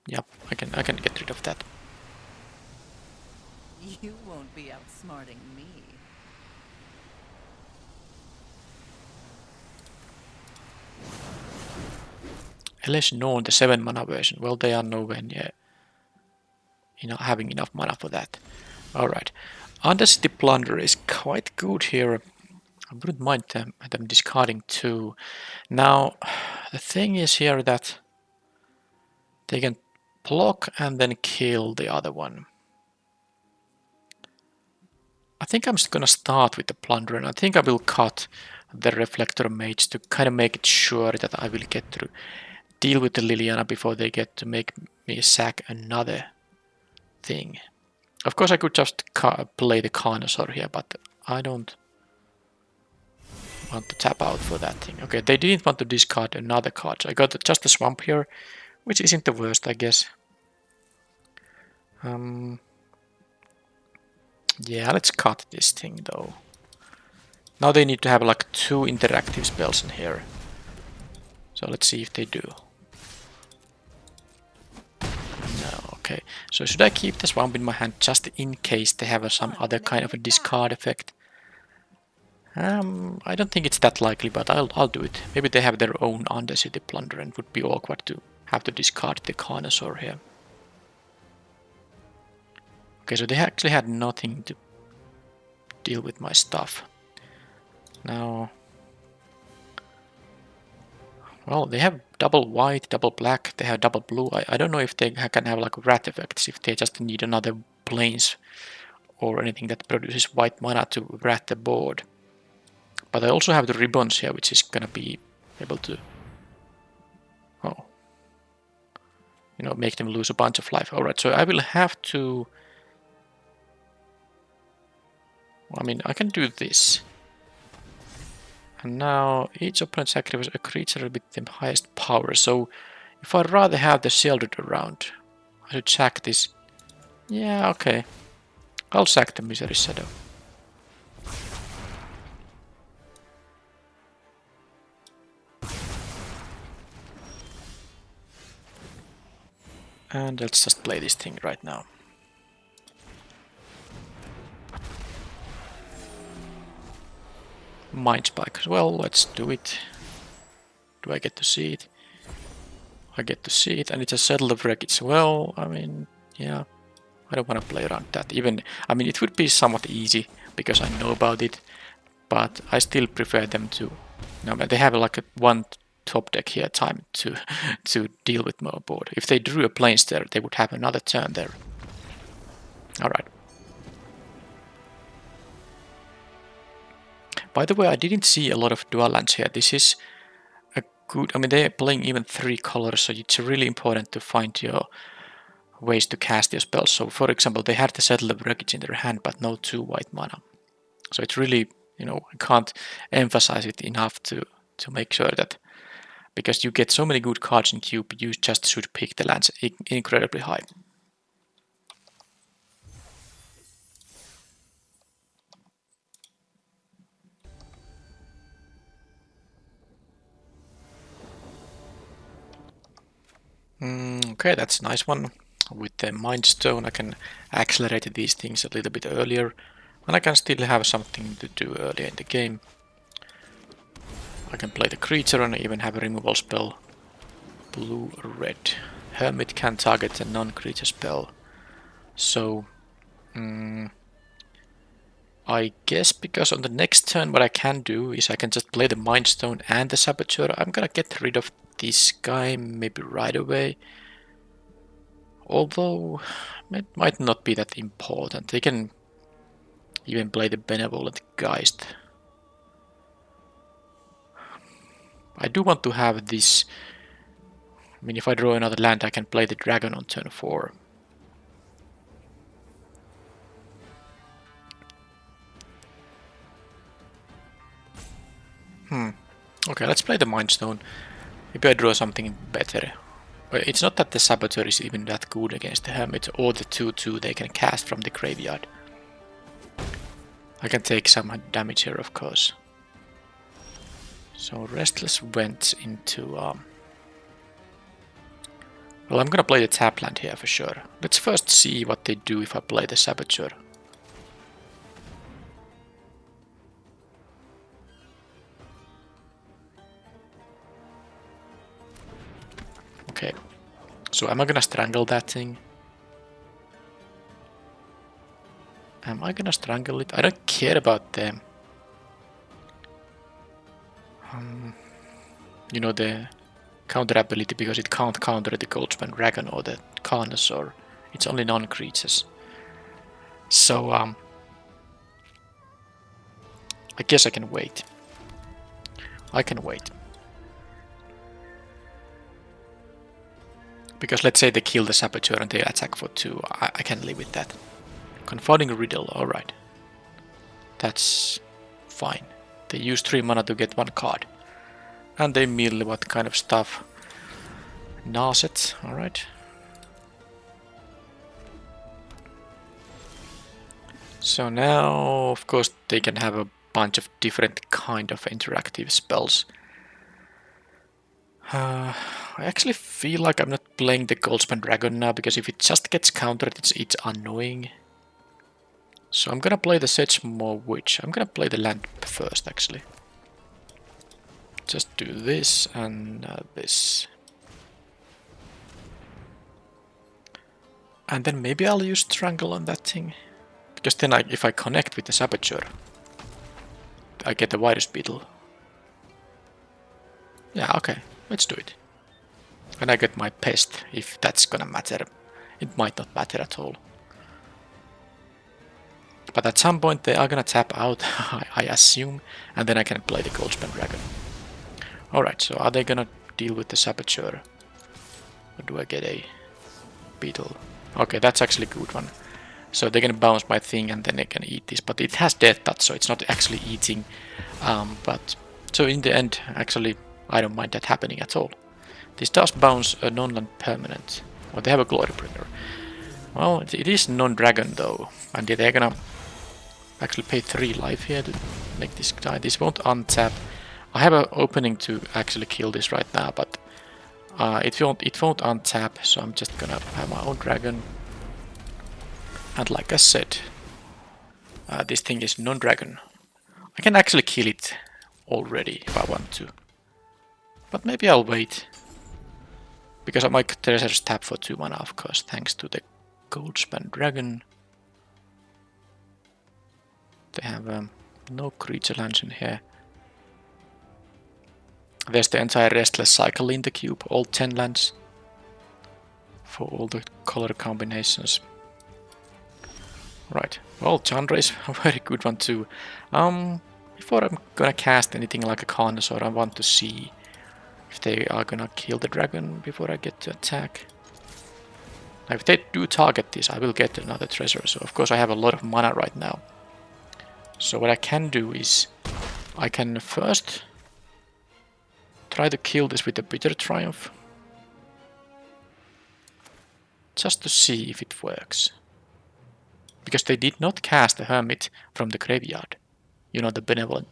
Yep, I can get rid of that. You won't be outsmarting me. Unless known the 7 mana version, well, they are nowhere near, you know, having enough mana for that. Alright, Undercity Plunder is quite good here. I wouldn't mind them discarding 2. Now, the thing is here that they can block and then kill the other one. I think I'm just gonna start with the Plunder, and I think I will cut the Reflector Mage to kind of make it sure that I will get to deal with the Liliana before they get to make me sack another thing. Of course I could just play the Carnosaur here, but I don't want to tap out for that thing. Okay, they didn't want to discard another card, so I got just a Swamp here, which isn't the worst, I guess. Yeah, let's cut this thing though. Now they need to have like 2 interactive spells in here. So let's see if they do. No, okay. So should I keep the swamp in my hand just in case they have some other kind of a discard effect? I don't think it's that likely, but I'll do it. Maybe they have their own Undercity Plunder and it would be awkward to have to discard the Carnosaur here. Okay, so they actually had nothing to deal with my stuff. Now, well, they have double white, double black, they have double blue. I don't know if they can have like rat effects, if they just need another planes or anything that produces white mana to rat the board. But I also have the ribbons here, which is gonna be able to, oh, you know, make them lose a bunch of life. Alright, so I will have to, I mean, I can do this. And now each opponent sacrifices a creature with the highest power. So if I'd rather have the Sheldred around, I should sack this. Yeah, okay. I'll sack the Misery Shadow. And let's just play this thing right now. Mind Spike. Well, let's do it. Do I get to see it? I get to see it, and it's a Settle of Wreckage. Well, I mean, yeah. I don't want to play around that. Even, I mean, it would be somewhat easy because I know about it, but I still prefer them to. No, they have like a one top deck here time to to deal with more board. If they drew a planes there, they would have another turn there. All right. By the way, I didn't see a lot of dual lands here. This is a good. I mean, they're playing even 3 colors, so it's really important to find your ways to cast your spells. So, for example, they had the Settle of Wreckage in their hand, but no 2 white mana. So it's really, you know, I can't emphasize it enough to make sure that, because you get so many good cards in Cube, you just should pick the lands incredibly high. Okay, that's a nice one. With the Mind Stone, I can accelerate these things a little bit earlier, and I can still have something to do earlier in the game. I can play the creature and even have a removal spell. Blue, red. Hermit can target a non-creature spell. So, I guess because on the next turn what I can do is I can just play the Mind Stone and the Saboteur. I'm gonna get rid of this guy maybe right away. Although it might not be that important. They can even play the Benevolent Geist. I do want to have this. I mean, if I draw another land, I can play the Dragon on turn 4. Okay, let's play the Mind Stone. Maybe I draw something better. It's not that the Saboteur is even that good against the Hermit or the 2/2 they can cast from the graveyard. I can take some damage here, of course. So Restless went into... Well, I'm gonna play the tap land here for sure. Let's first see what they do if I play the Saboteur. Okay, so am I gonna strangle that thing? Am I gonna strangle it? I don't care about them. You know, the counter ability, because it can't counter the Goldspan Dragon or the Carnosaur. It's only non-creatures. So, I guess I can wait. I can wait. Because let's say they kill the Saboteur and they attack for 2. I can live with that. Confounding Riddle, alright. That's fine. They use 3 mana to get 1 card. And they mill what kind of stuff? Narset, alright. So now, of course, they can have a bunch of different kind of interactive spells. I actually feel like I'm not playing the Goldspan Dragon now, because if it just gets countered, it's annoying. So I'm gonna play the Sedgemoor Witch. I'm gonna play the land first, actually. Just do this and this. And then maybe I'll use Strangle on that thing. Because then if I connect with the Saboteur, I get the Virus Beetle. Yeah, okay, let's do it. And I get my Pest, if that's gonna matter. It might not matter at all. But at some point they are gonna tap out, I assume, and then I can play the Goldspan Dragon. Alright, so are they gonna deal with the Saboteur? Or do I get a Beetle? Okay, that's actually a good one. So they can bounce my thing and then they can eat this, but it has Death Touch, so it's not actually eating. But so in the end, actually, I don't mind that happening at all. This does bounce a non-land permanent. Or they have a Glorybringer. Well, it is non-dragon though, and they're gonna actually pay 3 life here to make this die. This won't untap. I have an opening to actually kill this right now, but it won't untap, so I'm just gonna have my own dragon. And like I said, this thing is non-dragon. I can actually kill it already if I want to. But maybe I'll wait. Because my treasures tap for 2 mana, of course, thanks to the Goldspan Dragon. They have no creature lands in here. There's the entire Restless Cycle in the cube, all 10 lands. For all the color combinations. Right, well, Chandra is a very good one too. Before I'm gonna cast anything like a Carnosaur, I want to see if they are gonna kill the dragon before I get to attack. Now, if they do target this, I will get another treasure, so of course I have a lot of mana right now. So what I can do is, I can first try to kill this with a Bitter Triumph. Just to see if it works. Because they did not cast the Hermit from the graveyard. You know, the Benevolent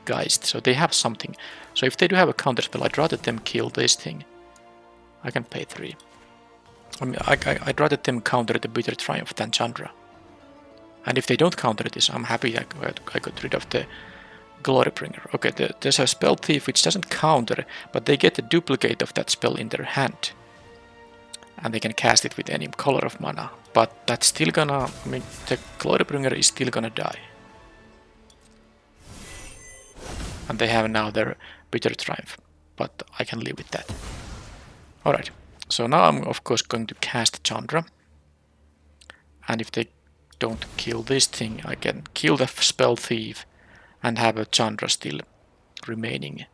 Geist, so they have something. So if they do have a counterspell, I'd rather them kill this thing. I can pay 3. I mean, I'd rather them counter the Bitter Triumph than Chandra. And if they don't counter this, I'm happy I got rid of the Glorybringer. Okay, there's a Spell Thief which doesn't counter, but they get a duplicate of that spell in their hand. And they can cast it with any color of mana. But that's still gonna... I mean, the Glorybringer is still gonna die. And they have now their Bitter Triumph. But I can live with that. Alright. So now I'm of course going to cast Chandra. And if they don't kill this thing, I can kill the Spell Thief and have a Chandra still remaining.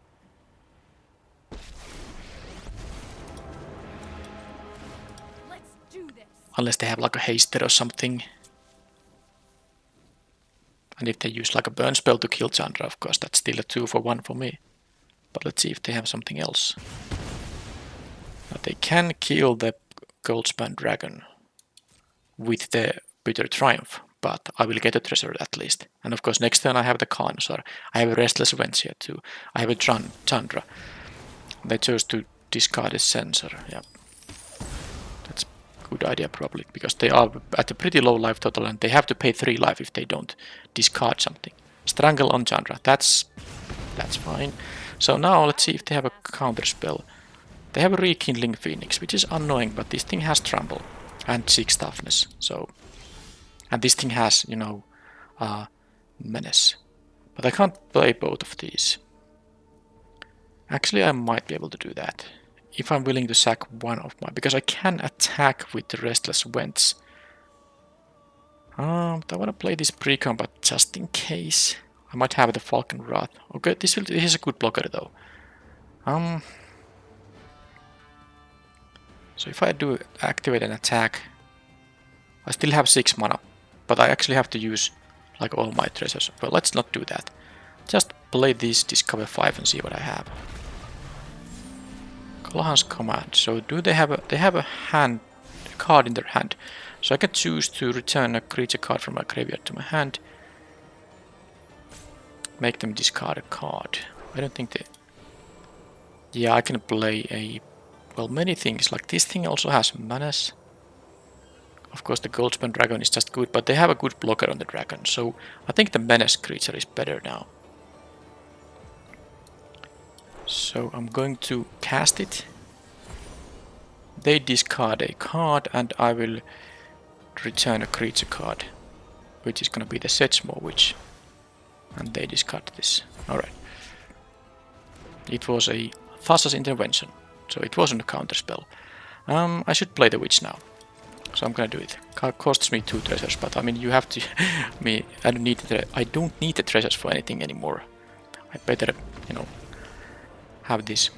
Let's do this. Unless they have like a haster or something. And if they use like a burn spell to kill Chandra, of course that's still a 2-for-1 for me. But let's see if they have something else. Now they can kill the Goldspan Dragon with the Bitter Triumph, but I will get a treasure at least. And of course next turn I have the Carnosaur. I have a Restless Wench here too. I have a Chandra. They chose to discard a Sensor, yeah. That's a good idea probably, because they are at a pretty low life total and they have to pay 3 life if they don't discard something. Strangle on Chandra, that's fine. So now let's see if they have a counter spell. They have a Rekindling Phoenix, which is annoying, but this thing has Trample and 6 toughness. So, and this thing has, you know, Menace. But I can't play both of these. Actually, I might be able to do that. If I'm willing to sack one of my... Because I can attack with the Restless Wench. But I want to play this pre-combat just in case. I might have the Falcon Wrath. Okay, this is a good blocker though. So if I do activate an attack, I still have 6 mana, but I actually have to use like all my treasures. Well, let's not do that. Just play this Discover 5 and see what I have. Kalahan's Command. So do they have a card in their hand? So I can choose to return a creature card from my graveyard to my hand. Make them discard a card. I don't think they... Yeah, I can play many things. Like this thing also has menace. Of course, the Goldspan Dragon is just good, but they have a good blocker on the dragon, so I think the menace creature is better now. So I'm going to cast it. They discard a card, and I will return a creature card, which is going to be the Sedgemoor Witch. And they discard this. Alright. It was a Thassa's intervention, so it wasn't a counterspell. I should play the Witch now. So I'm gonna do it. Costs me 2 treasures, but I mean you have to. I don't need the treasures for anything anymore. I better, you know, have this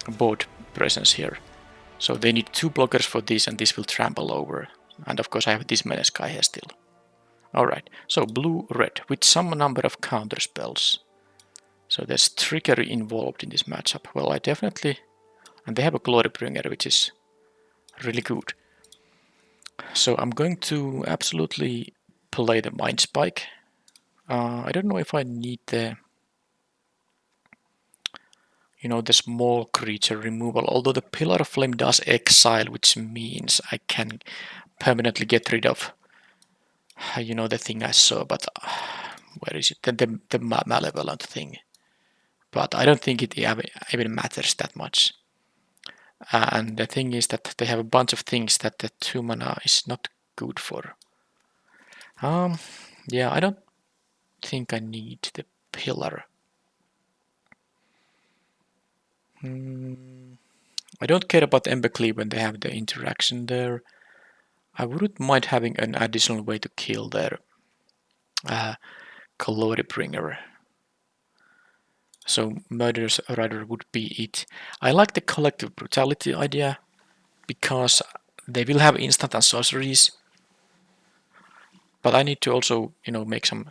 board presence here. So they need 2 blockers for this, and this will trample over. And of course I have this menace guy here still. Alright, so blue, red, with some number of counter spells. So there's trickery involved in this matchup. Well, I definitely... And they have a Glorybringer, which is really good. So I'm going to absolutely play the Mind Spike. I don't know if I need the... the small creature removal, although the Pillar of Flame does exile, which means I can permanently get rid of, the thing I saw, but where is it? The Malevolent thing. But I don't think it even matters that much. And the thing is that they have a bunch of things that the 2 mana is not good for. Yeah, I don't think I need the Pillar. I don't care about Embercleave when they have the interaction there. I wouldn't mind having an additional way to kill their Glorybringer. So Murderous Rider would be it. I like the collective brutality idea because they will have instant and sorceries, but I need to also, make some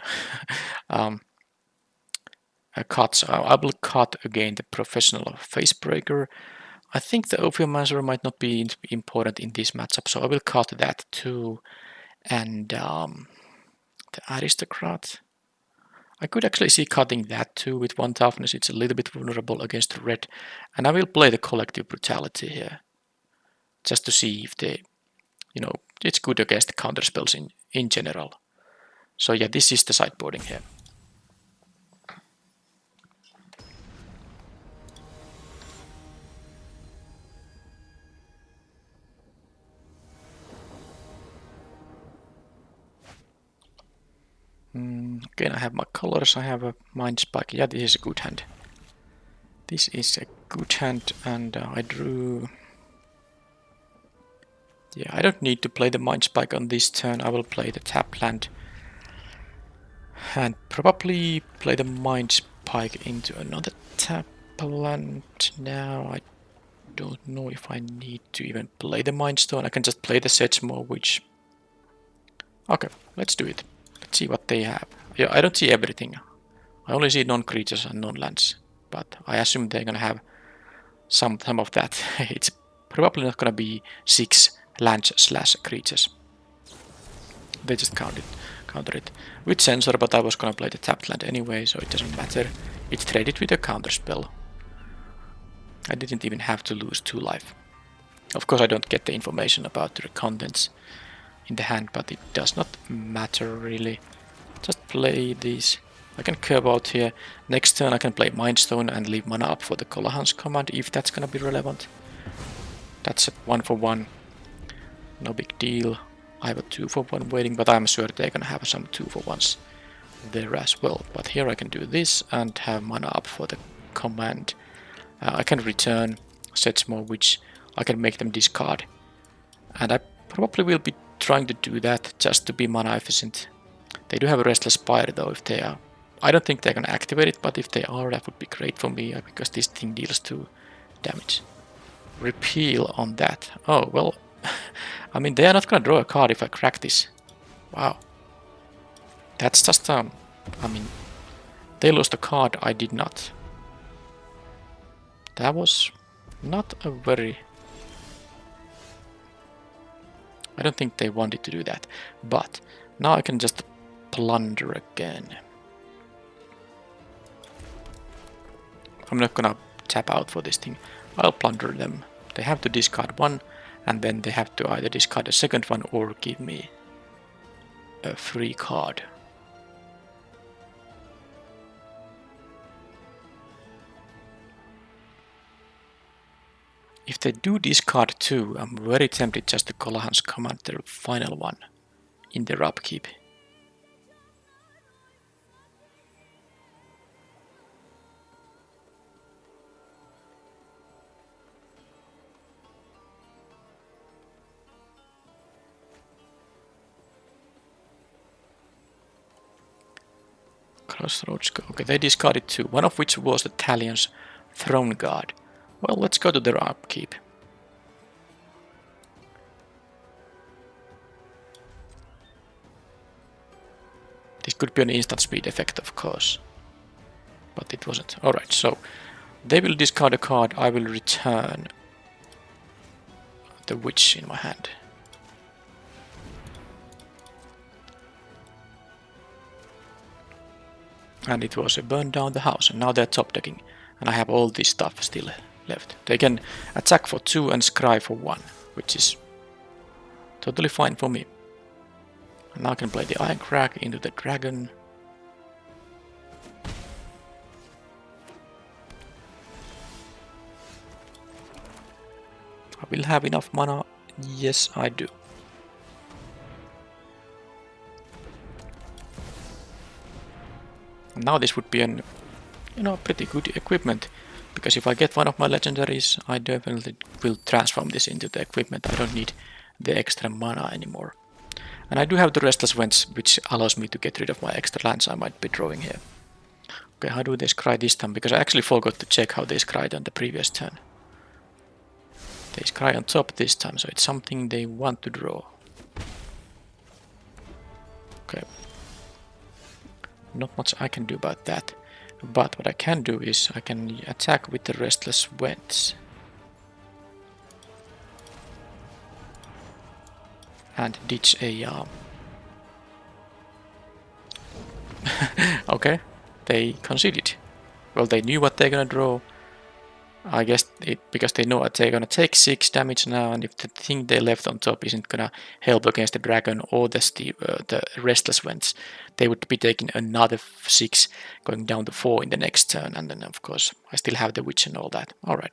cuts. I will cut again the Professional Facebreaker. I think the Ophiomancer might not be important in this matchup, so I will cut that too. And the Aristocrat. I could actually see cutting that too with 1 toughness. It's a little bit vulnerable against red. And I will play the Collective Brutality here. Just to see if it's good against counterspells in general. So yeah, this is the sideboarding here. Again, I have my colors, I have a Mind Spike. Yeah, this is a good hand. This is a good hand, and I drew... Yeah, I don't need to play the Mind Spike on this turn. I will play the tap land. And probably play the Mind Spike into another tap land now. I don't know if I need to even play the Mind Stone. I can just play the Sedgemoor, which... Okay, let's do it. Let's see what they have. Yeah, I don't see everything. I only see non-creatures and non-lands. But I assume they're gonna have some of that. It's probably not gonna be 6 lands/creatures. They just counter it with Censor, but I was gonna play the tapped land anyway, so it doesn't matter. It's traded with a counterspell. I didn't even have to lose 2 life. Of course I don't get the information about the contents in the hand, but it does not matter really. Just play these. I can curve out here. Next turn I can play Mind Stone and leave mana up for the Colohan's command if that's gonna be relevant. That's a 1-for-1. No big deal. I have a 2-for-1 waiting, but I'm sure they're gonna have some 2-for-1s there as well. But here I can do this and have mana up for the command. I can return Sedgemoor, which I can make them discard. And I probably will be trying to do that just to be mana efficient. They do have a Restless Spire though, if they are. I don't think they're gonna activate it, but if they are, that would be great for me because this thing deals 2 damage. Repeal on that. Oh, well, I mean, they are not gonna draw a card if I crack this. Wow. That's just, I mean, they lost a card, I did not. That was not a very... I don't think they wanted to do that. But now I can just plunder again. I'm not gonna tap out for this thing. I'll plunder them. They have to discard one, and then they have to either discard a second one or give me a free card. If they do discard two, I'm very tempted just to Colahan's command their final one in their upkeep. Crossroads go. Okay, they discarded two, one of which was the Talion's Throne Guard. Well, let's go to their upkeep. This could be an instant speed effect, of course. But it wasn't. Alright, so they will discard a card, I will return the Witch in my hand. And it was a burn down the house, and now they're top decking. And I have all this stuff still left. They can attack for 2 and scry for 1, which is totally fine for me. And now I can play the Iron Crack into the dragon. I will have enough mana. Yes, I do. Now this would be an, pretty good equipment, because if I get one of my legendaries, I definitely will transform this into the equipment. I don't need the extra mana anymore. And I do have the Restless Winds, which allows me to get rid of my extra lands I might be drawing here. Okay, how do they scry this time? Because I actually forgot to check how they scried on the previous turn. They scry on top this time, so it's something they want to draw. Okay. Not much I can do about that. But what I can do is I can attack with the Restless Winds. And ditch a okay, they conceded. Well, they knew what they're gonna draw. I guess because they know that they're gonna take 6 damage now, and if the thing they left on top isn't gonna help against the dragon or the Restless Winds, they would be taking another 6, going down to 4 in the next turn, and then of course I still have the Witch and all that. Alright.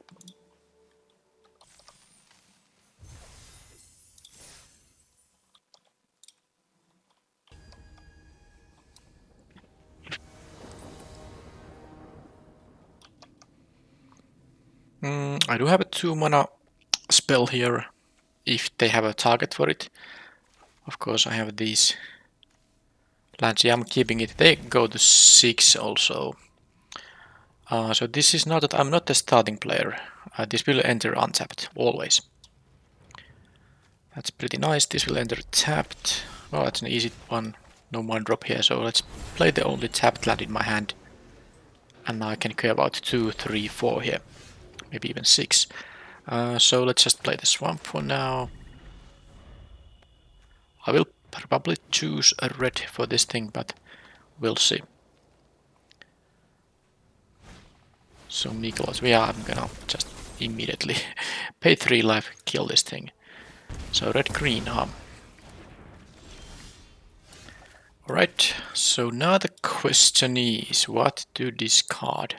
I do have a 2 mana spell here, if they have a target for it. Of course I have these lands. Yeah, I'm keeping it. They go to 6 also. So this is not that I'm not a starting player. This will enter untapped, always. That's pretty nice. This will enter tapped. Well, that's an easy one. No one drop here, so let's play the only tapped land in my hand. And now I can care about 2, 3, 4 here. Maybe even 6. So let's just play the swamp for now. I will probably choose a red for this thing, but we'll see. So Miklos, yeah, I'm gonna just immediately pay 3 life, kill this thing. So red-green, huh? Alright, so now the question is what to discard.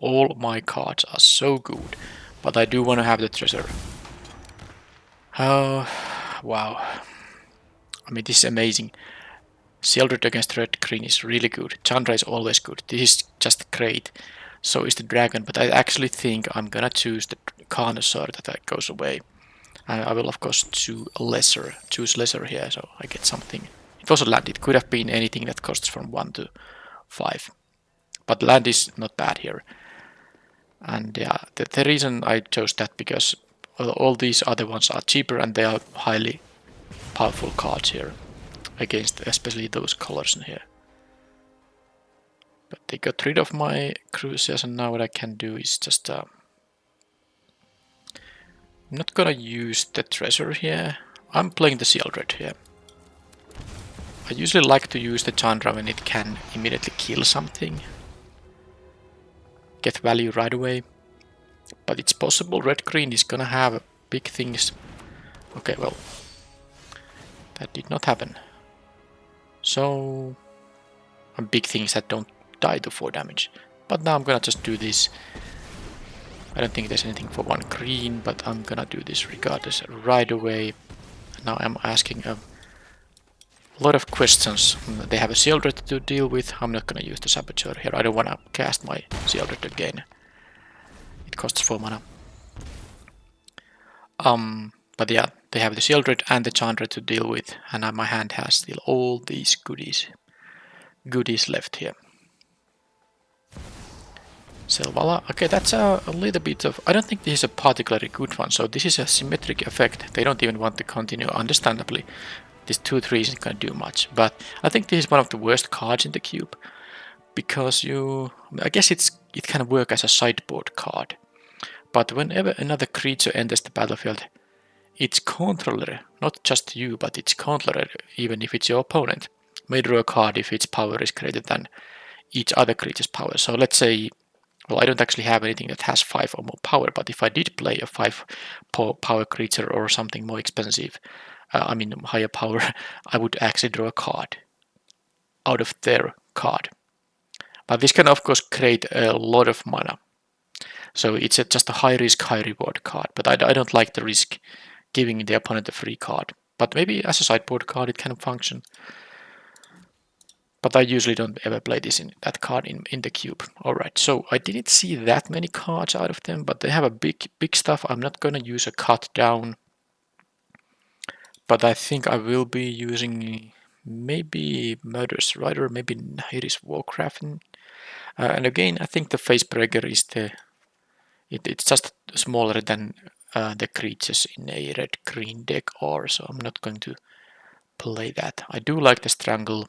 All my cards are so good, but I do want to have the treasure. Oh, wow. I mean, this is amazing. Shieldred against red-green is really good. Chandra is always good. This is just great. So is the dragon, but I actually think I'm gonna choose the Carnosaur that goes away. I will of course choose lesser here, so I get something. It was a land, it could have been anything that costs from 1 to 5. But land is not bad here. And yeah, the reason I chose that because all these other ones are cheaper and they are highly powerful cards here. Against especially those colors in here. But they got rid of my crucias, and now what I can do is just I'm not gonna use the treasure here. I'm playing the Shieldred here. I usually like to use the Chandra when it can immediately kill something. Get value right away. But it's possible red-green is gonna have big things. Okay, well, that did not happen. So, big things that don't die to 4 damage. But now I'm gonna just do this. I don't think there's anything for 1 green, but I'm gonna do this regardless right away. Now I'm asking a lot of questions. They have a Shieldred to deal with. I'm not gonna use the Saboteur here. I don't wanna cast my Shieldred again. It costs 4 mana. But yeah, they have the Shieldred and the Chandra to deal with, and my hand has still all these goodies left here. Selvala. Okay, that's a little bit of... I don't think this is a particularly good one, so this is a symmetric effect. They don't even want to continue, understandably. This 2-3 isn't going to do much, but I think this is one of the worst cards in the cube. Because I guess it can work as a sideboard card. But whenever another creature enters the battlefield, its controller, not just you, but its controller, even if it's your opponent, may draw a card if its power is greater than each other creature's power. So let's say, well, I don't actually have anything that has 5 or more power, but if I did play a 5 power creature or something more expensive, I mean higher power, I would actually draw a card out of their card. But this can of course create a lot of mana. So it's just a high risk, high reward card, but I don't like the risk giving the opponent a free card. But maybe as a sideboard card it can function. But I usually don't ever play that card in the cube. Alright, so I didn't see that many cards out of them, but they have a big stuff. I'm not gonna use a cut down. But I think I will be using maybe Murderous Rider, maybe Nahiri's Warcraft. And again, I think the Facebreaker is it's just smaller than the creatures in a red-green deck are, so I'm not going to play that. I do like the Strangle.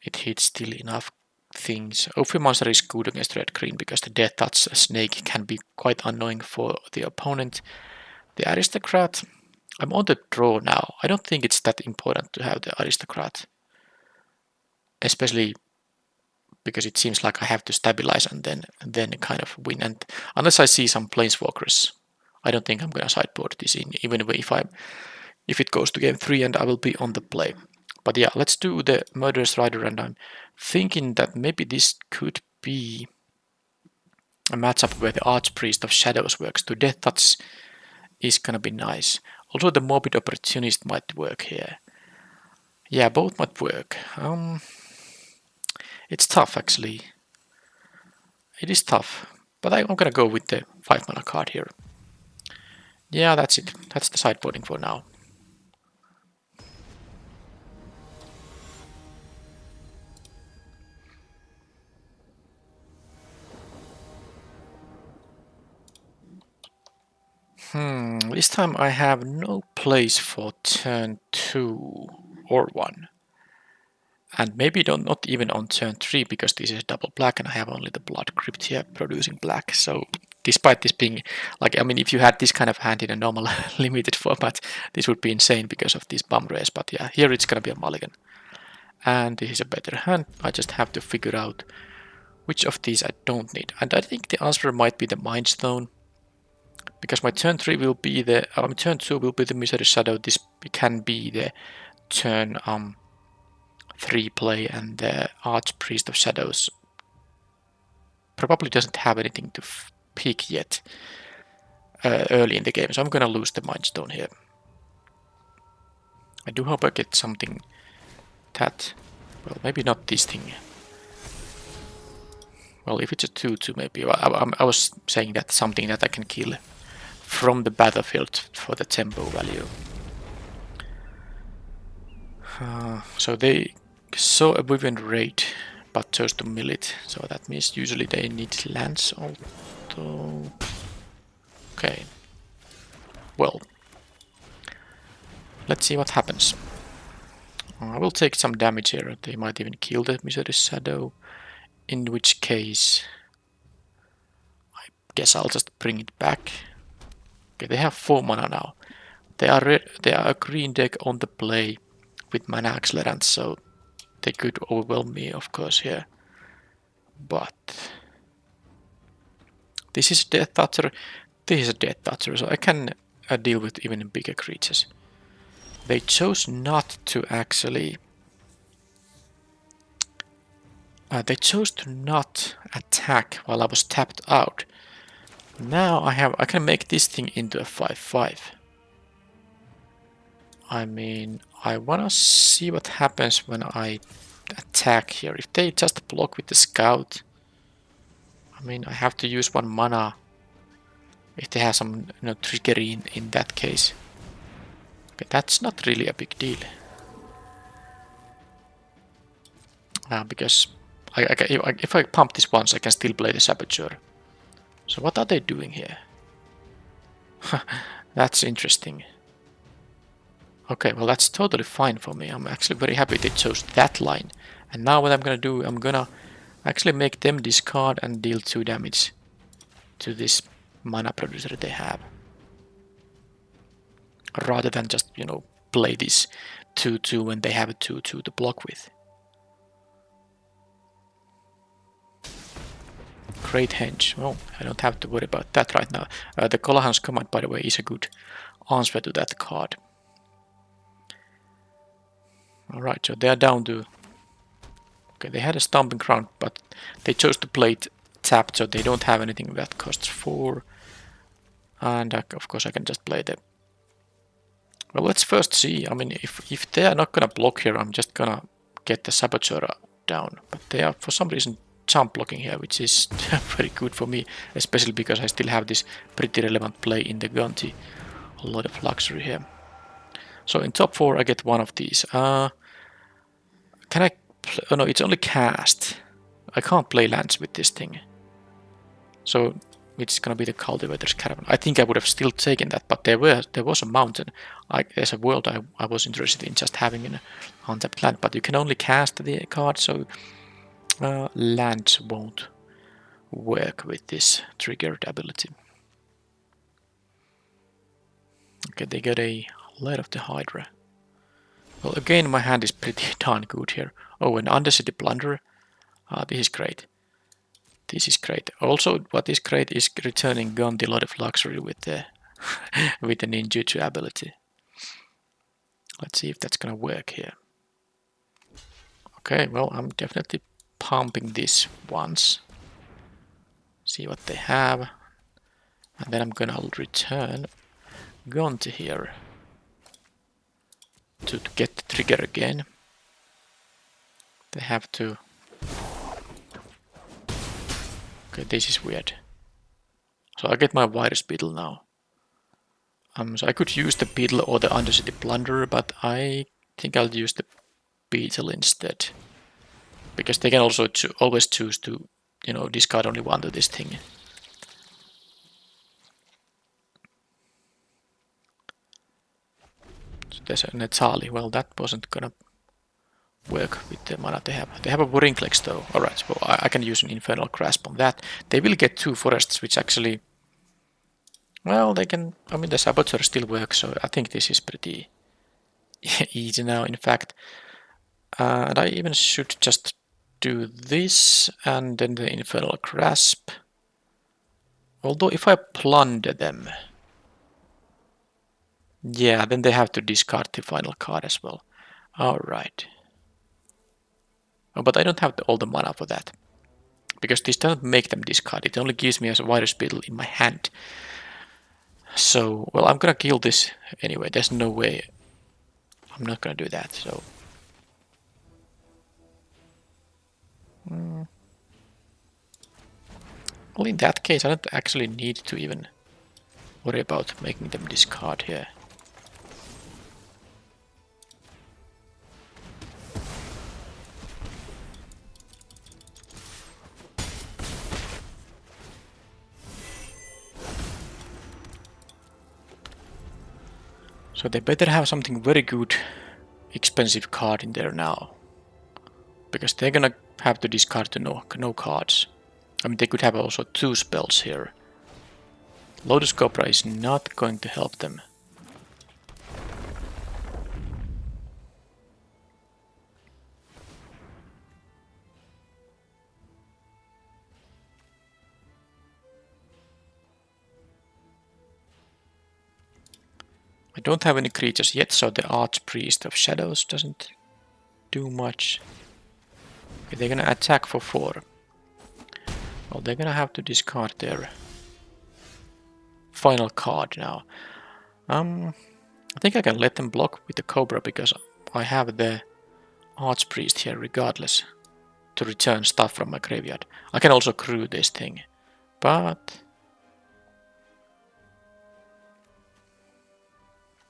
It hits still enough things. Ophi Monster is good against red-green because the Death Touch Snake can be quite annoying for the opponent. The Aristocrat, I'm on the draw now. I don't think it's that important to have the Aristocrat. Especially because it seems like I have to stabilize and then kind of win. And unless I see some Planeswalkers, I don't think I'm gonna sideboard this in, even if it goes to game 3 and I will be on the play. But yeah, let's do the Murderous Rider, and I'm thinking that maybe this could be a matchup where the Archpriest of Shadows works. To Death Touch is gonna be nice. Also the Morbid Opportunist might work here. Yeah, both might work. It's tough actually. It is tough. But I'm gonna go with the 5 mana card here. Yeah, that's it. That's the sideboarding for now. This time I have no place for turn 2 or 1. And maybe not even on turn 3 because this is double black and I have only the Blood Crypt here producing black. So despite this being, like, I mean, if you had this kind of hand in a normal limited format, this would be insane because of these bum rares. But yeah, here it's gonna be a mulligan. And this is a better hand. I just have to figure out which of these I don't need. And I think the answer might be the Mind Stone. Because my turn 3 will be the turn 2 will be the Misery Shadow. This can be the turn 3 play, and the Archpriest of Shadows probably doesn't have anything to pick yet early in the game, so I'm gonna lose the Mind Stone here. I do hope I get something that, well, maybe not this thing. Well, if it's a 2-2 maybe. I was saying that something that I can kill from the battlefield for the tempo value. So they saw a Vivian Raid, but chose to mill it. So that means usually they need lands, although... Okay. Well. Let's see what happens. I will take some damage here. They might even kill the Misery Shadow. In which case... I guess I'll just bring it back. Okay, they have 4 mana now. They are a green deck on the play with mana accelerants, so they could overwhelm me, of course, here. But This is a Death Toucher, this is a Death Toucher, so I can deal with even bigger creatures. They chose not to actually... they chose to not attack while I was tapped out. Now I can make this thing into a 5/5. I mean, I wanna see what happens when I attack here. If they just block with the scout, I mean, I have to use 1 mana. If they have some trigger in that case. Okay, that's not really a big deal. Because if I pump this once, I can still play the Saboteur. So what are they doing here? That's interesting. Okay, well that's totally fine for me. I'm actually very happy they chose that line. And now what I'm gonna do, I'm gonna actually make them discard and deal 2 damage to this mana producer they have. Rather than just, play this 2/2 when they have a 2/2 to block with. Great Henge. Well, I don't have to worry about that right now. The Colahan's command, by the way, is a good answer to that card. Alright, so they are down to... Okay, they had a Stomping Ground, but they chose to play it tapped, so they don't have anything that costs 4. And of course I can just play the... Well, let's first see. I mean, if they are not gonna block here, I'm just gonna get the Saboteur down. But they are, for some reason, jump blocking here, which is very good for me, especially because I still have this pretty relevant play in the Gunti. A lot of luxury here. So in top 4 I get 1 of these. Can I... Oh no, it's only cast. I can't play lands with this thing. So it's gonna be the Cultivator's Caravan. I think I would have still taken that, but there was a mountain. There's a world I was interested in just having an untapped land, but you can only cast the card, so lands won't work with this triggered ability. Okay, they got a Light of the Hydra. Well, again, my hand is pretty darn good here. Oh, an Undercity Plunderer. This is great. This is great. Also, what is great is returning Gunti a lot of luxury with the with the ninjutsu ability. Let's see if that's gonna work here. Okay, well, I'm definitely pumping this once. See what they have. And then I'm gonna return Gunti here to get the trigger again. They have to... Okay, this is weird. So I get my Virus Beetle now. So I could use the Beetle or the Undercity Plunderer, but I think I'll use the Beetle instead. Because they can also always choose to, discard only 1 to this thing. So there's a Netali. Well, that wasn't gonna work with the mana they have. They have a Worinklex though. Alright, so I can use an Infernal Grasp on that. They will get 2 forests, which actually... Well, they can... I mean, the Saboteur still works, so I think this is pretty easy now, in fact. And I even should just do this, and then the Infernal Grasp. Although if I plunder them... Yeah, then they have to discard the final card as well. Alright. Oh, but I don't have all the mana for that. Because this doesn't make them discard, it only gives me a Virus Beetle in my hand. So, well, I'm gonna kill this anyway, there's no way I'm not gonna do that, so... Well, in that case, I don't actually need to even worry about making them discard here. So they better have something very good, expensive card in there now. Because they're gonna have to discard to no cards. I mean, they could have also 2 spells here. Lotus Cobra is not going to help them. I don't have any creatures yet, so the Archpriest of Shadows doesn't do much. Okay, they're gonna attack for 4. Well, they're gonna have to discard their final card now. I think I can let them block with the Cobra because I have the Archpriest here regardless to return stuff from my graveyard. I can also crew this thing, but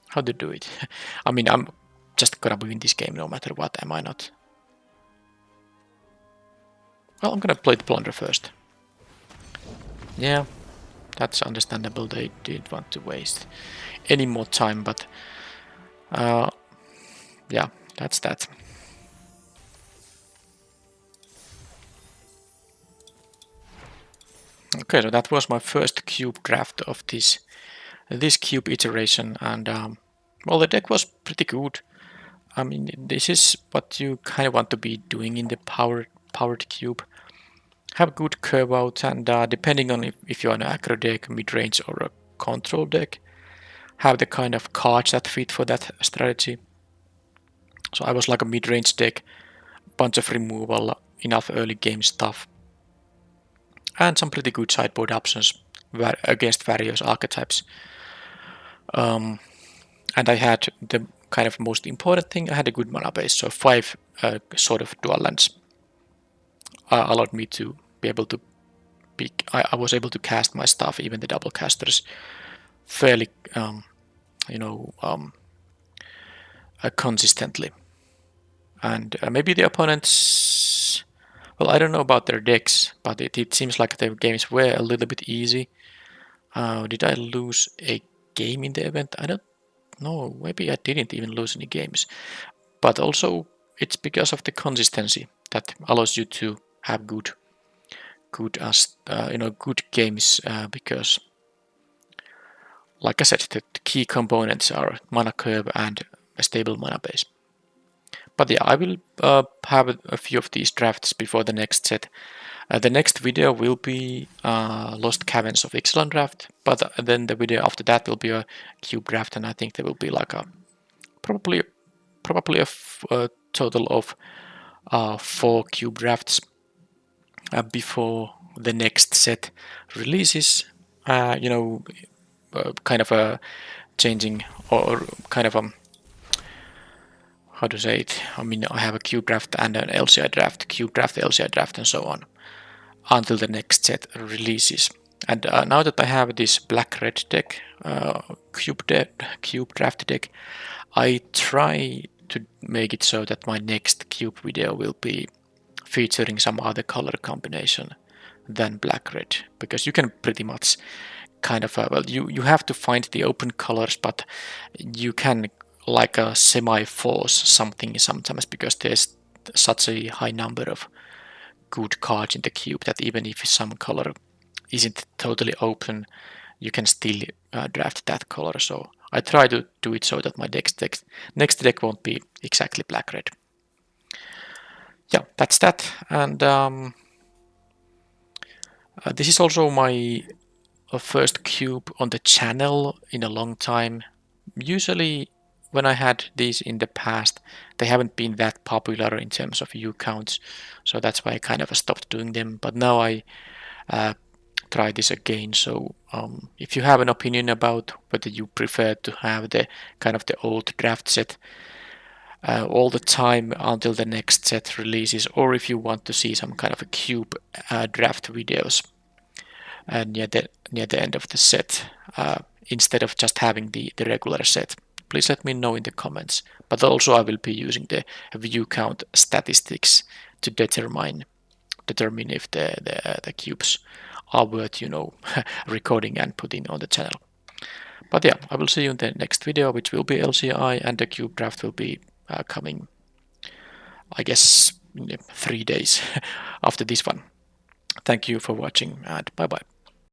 how to do it? I mean, I'm just gonna win this game no matter what, am I not? Well, I'm gonna play the Plunder first. Yeah, that's understandable. They didn't want to waste any more time, but yeah, that's that. Okay, so that was my first cube draft of this cube iteration, and well, the deck was pretty good. I mean, this is what you kind of want to be doing in the powered cube. Have good curve out, and depending on if you're an aggro deck, mid-range, or a control deck, have the kind of cards that fit for that strategy. So I was like a mid-range deck, bunch of removal, enough early game stuff, and some pretty good sideboard options against various archetypes. And I had the kind of most important thing, I had a good mana base, so 5 sort of dual lands allowed me to be able to pick. I was able to cast my stuff, even the double casters, fairly, consistently. And maybe the opponents, well, I don't know about their decks, but it seems like the games were a little bit easy. Did I lose a game in the event? I don't know. Maybe I didn't even lose any games. But also, it's because of the consistency that allows you to have good games. Because, like I said, the key components are mana curve and a stable mana base. But yeah, I will have a few of these drafts before the next set. The next video will be Lost Caverns of Ixalan draft, but then the video after that will be a cube draft, and I think there will be like a probably a total of 4 cube drafts before the next set releases. Kind of a changing or kind of a how to say it. I mean, I have a cube draft and an LCI draft, cube draft, LCI draft, and so on until the next set releases. And now that I have this black-red deck, cube draft deck, I try to make it so that my next cube video will be featuring some other color combination than black-red, because you can pretty much kind of, you have to find the open colors, but you can like a semi-force something sometimes because there's such a high number of good cards in the cube that even if some color isn't totally open, you can still draft that color. So I try to do it so that my next deck won't be exactly black-red. Yeah, that's that. And this is also my first cube on the channel in a long time. Usually when I had these in the past, they haven't been that popular in terms of view counts, so that's why I kind of stopped doing them. But now I try this again. So if you have an opinion about whether you prefer to have the kind of the old draft set all the time until the next set releases, or if you want to see some kind of a cube draft videos near the end of the set instead of just having the regular set, please let me know in the comments. But also I will be using the view count statistics to determine if the cubes are worth recording and putting on the channel. But yeah, I will see you in the next video, which will be LCI, and the cube draft will be coming, I guess, 3 days after this one. Thank you for watching, and bye bye.